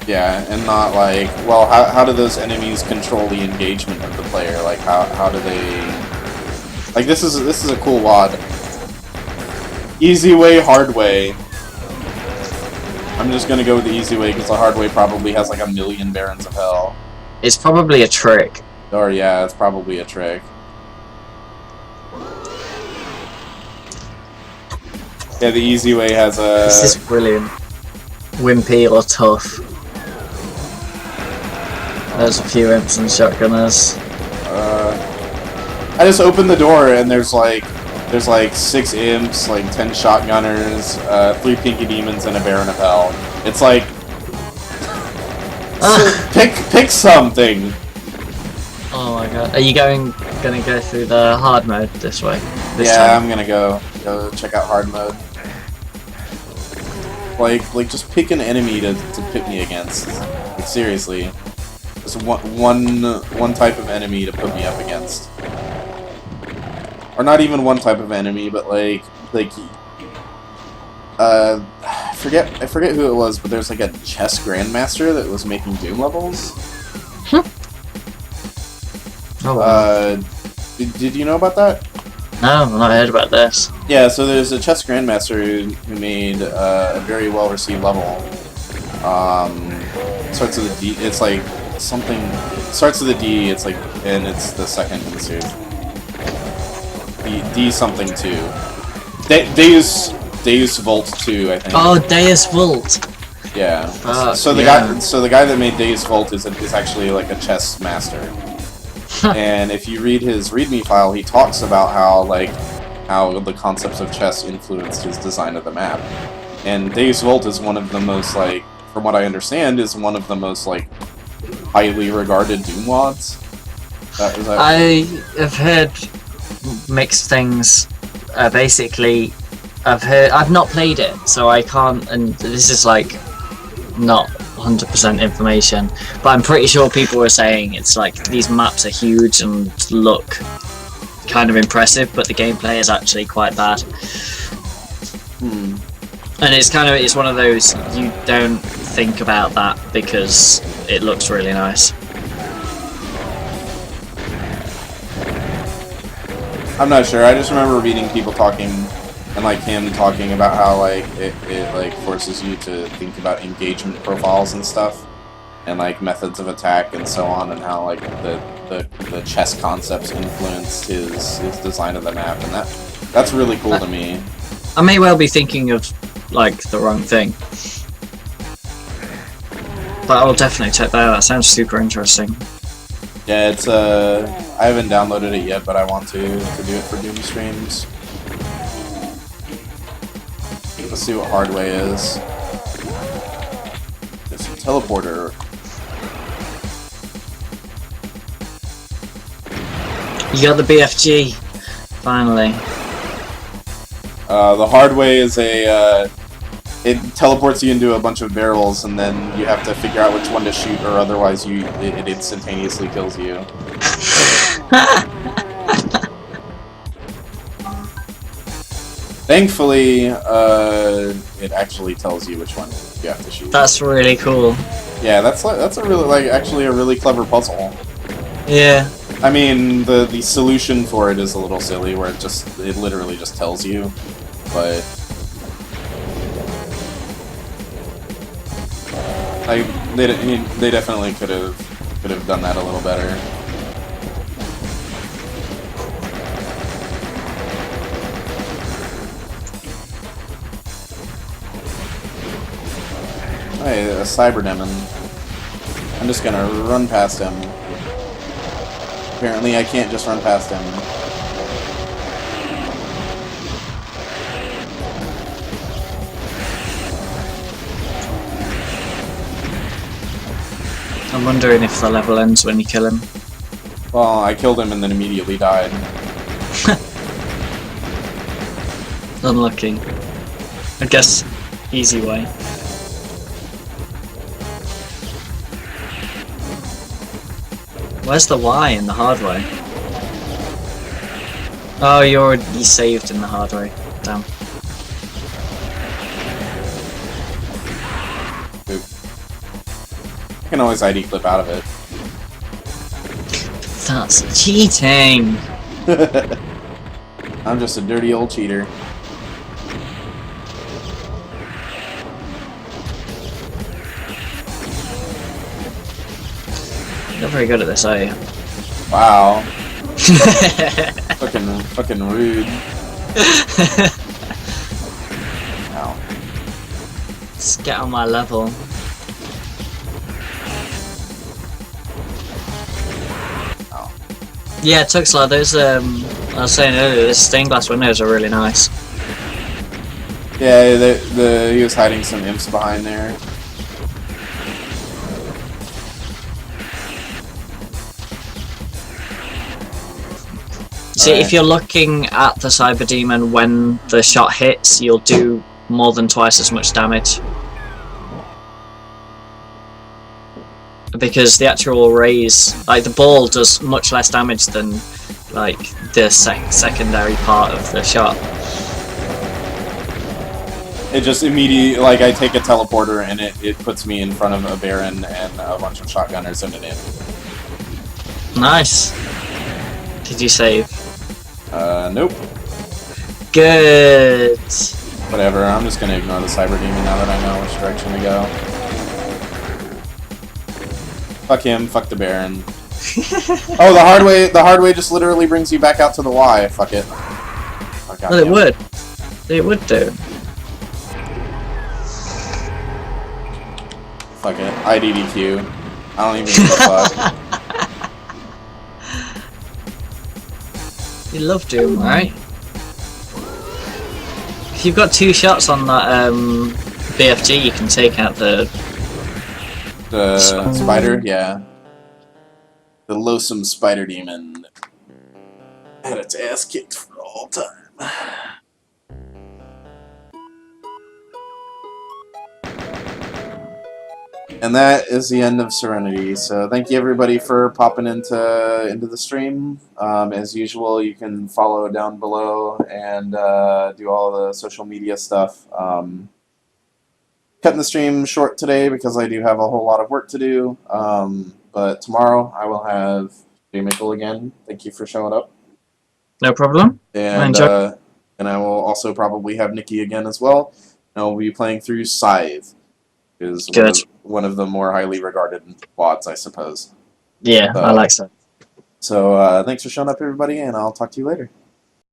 Yeah, and not like, well, how do those enemies control the engagement of the player? Like, how do they? Like, this is a cool WOD. Easy way, hard way. I'm just gonna go with the easy way because the hard way probably has like 1,000,000 Barons of Hell. It's probably a trick. Or yeah, it's probably a trick. Yeah, the easy way has a... This is brilliant. Wimpy or tough. There's a few imps and shotgunners. I just opened the door and there's like 6 imps, like 10 shotgunners, 3 pinky demons, and a Baron of Hell. It's like... pick something! Oh my god. Are you gonna go through the hard mode this way? This Yeah, time? I'm gonna go check out hard mode. Like just pick an enemy to pit me against. Like seriously, just one type of enemy to put me up against, or not even one type of enemy, but like I forget who it was, but there's like a chess grandmaster that was making Doom levels. Oh, wow. Did you know about that? No, I've not heard about this. Yeah, so there's a chess grandmaster who made a very well received level. Starts with a D. It's like something. Starts with a D. It's like, and it's the second in the series. D something 2. Deus Volt 2, I think. Oh, Deus Volt. Yeah. Fuck, so the guy that made Deus Volt is actually like a chess master. And if you read his README file, he talks about how the concepts of chess influenced his design of the map. And Deus Volt is one of the most, like, from what I understand, is one of the most, like, highly regarded Doom WODs. I have heard mixed things. Basically, I've not played it, so I can't, and this is like not 100% information, but I'm pretty sure people were saying it's like these maps are huge and look kind of impressive, but the gameplay is actually quite bad. And it's one of those, you don't think about that because it looks really nice. I'm not sure. I just remember reading people talking, and like him talking about how like it like forces you to think about engagement profiles and stuff, and like methods of attack and so on, and how like the chess concepts influenced his design of the map, and that's really cool to me. I may well be thinking of like the wrong thing, but I'll definitely check that out. That sounds super interesting. Yeah, it's I haven't downloaded it yet, but I want to do it for Doom streams. Let's see what Hardway is. There's a teleporter. You got the BFG, finally. The Hardway is it teleports you into a bunch of barrels, and then you have to figure out which one to shoot, or otherwise it instantaneously kills you. Thankfully, it actually tells you which one you have to shoot. That's really cool. Yeah, that's a really actually a really clever puzzle. Yeah. I mean, the solution for it is a little silly, where it literally just tells you, but like they definitely could have done that a little better. Hey, a cyber demon. I'm just gonna run past him. Apparently I can't just run past him. I'm wondering if the level ends when you kill him. Well, I killed him and then immediately died. Unlucky. I guess easy way. Where's the Y in the hard way? Oh, you already saved in the hard way. Damn. Oop. I can always ID clip out of it. That's cheating! I'm just a dirty old cheater. You're very good at this, are you? Wow. fucking rude. Ow. Let's get on my level. Ow. Yeah, Tuxla, those I was saying earlier, the stained glass windows are really nice. Yeah, he was hiding some imps behind there. See, if you're looking at the Cyber Demon when the shot hits, you'll do more than twice as much damage. Because the actual rays, like the ball does much less damage than like the secondary part of the shot. It just immediately, like, I take a teleporter and it puts me in front of a Baron and a bunch of shotgunners and an imp. Nice. Did you save? Nope. Good. Whatever, I'm just gonna ignore the Cyber Demon now that I know which direction to go. Fuck him, fuck the Baron. Oh, the hard way just literally brings you back out to the Y. Fuck it. Oh, Well, it would. It would do. Fuck it. IDDQ. I don't even give a fuck. You love Doom, right? If you've got 2 shots on that BFG, you can take out the spider, yeah. The loathsome spider demon had its ass kicked for all time. And that is the end of Serenity. So thank you everybody for popping into the stream. As usual, you can follow down below and do all the social media stuff. Cutting the stream short today because I do have a whole lot of work to do. But tomorrow I will have jmickle again. Thank you for showing up. No problem. And I will also probably have Nikki again as well. And I'll be playing through Scythe. Is one of the more highly regarded quads, I suppose. Yeah, I like that. So thanks for showing up, everybody, and I'll talk to you later.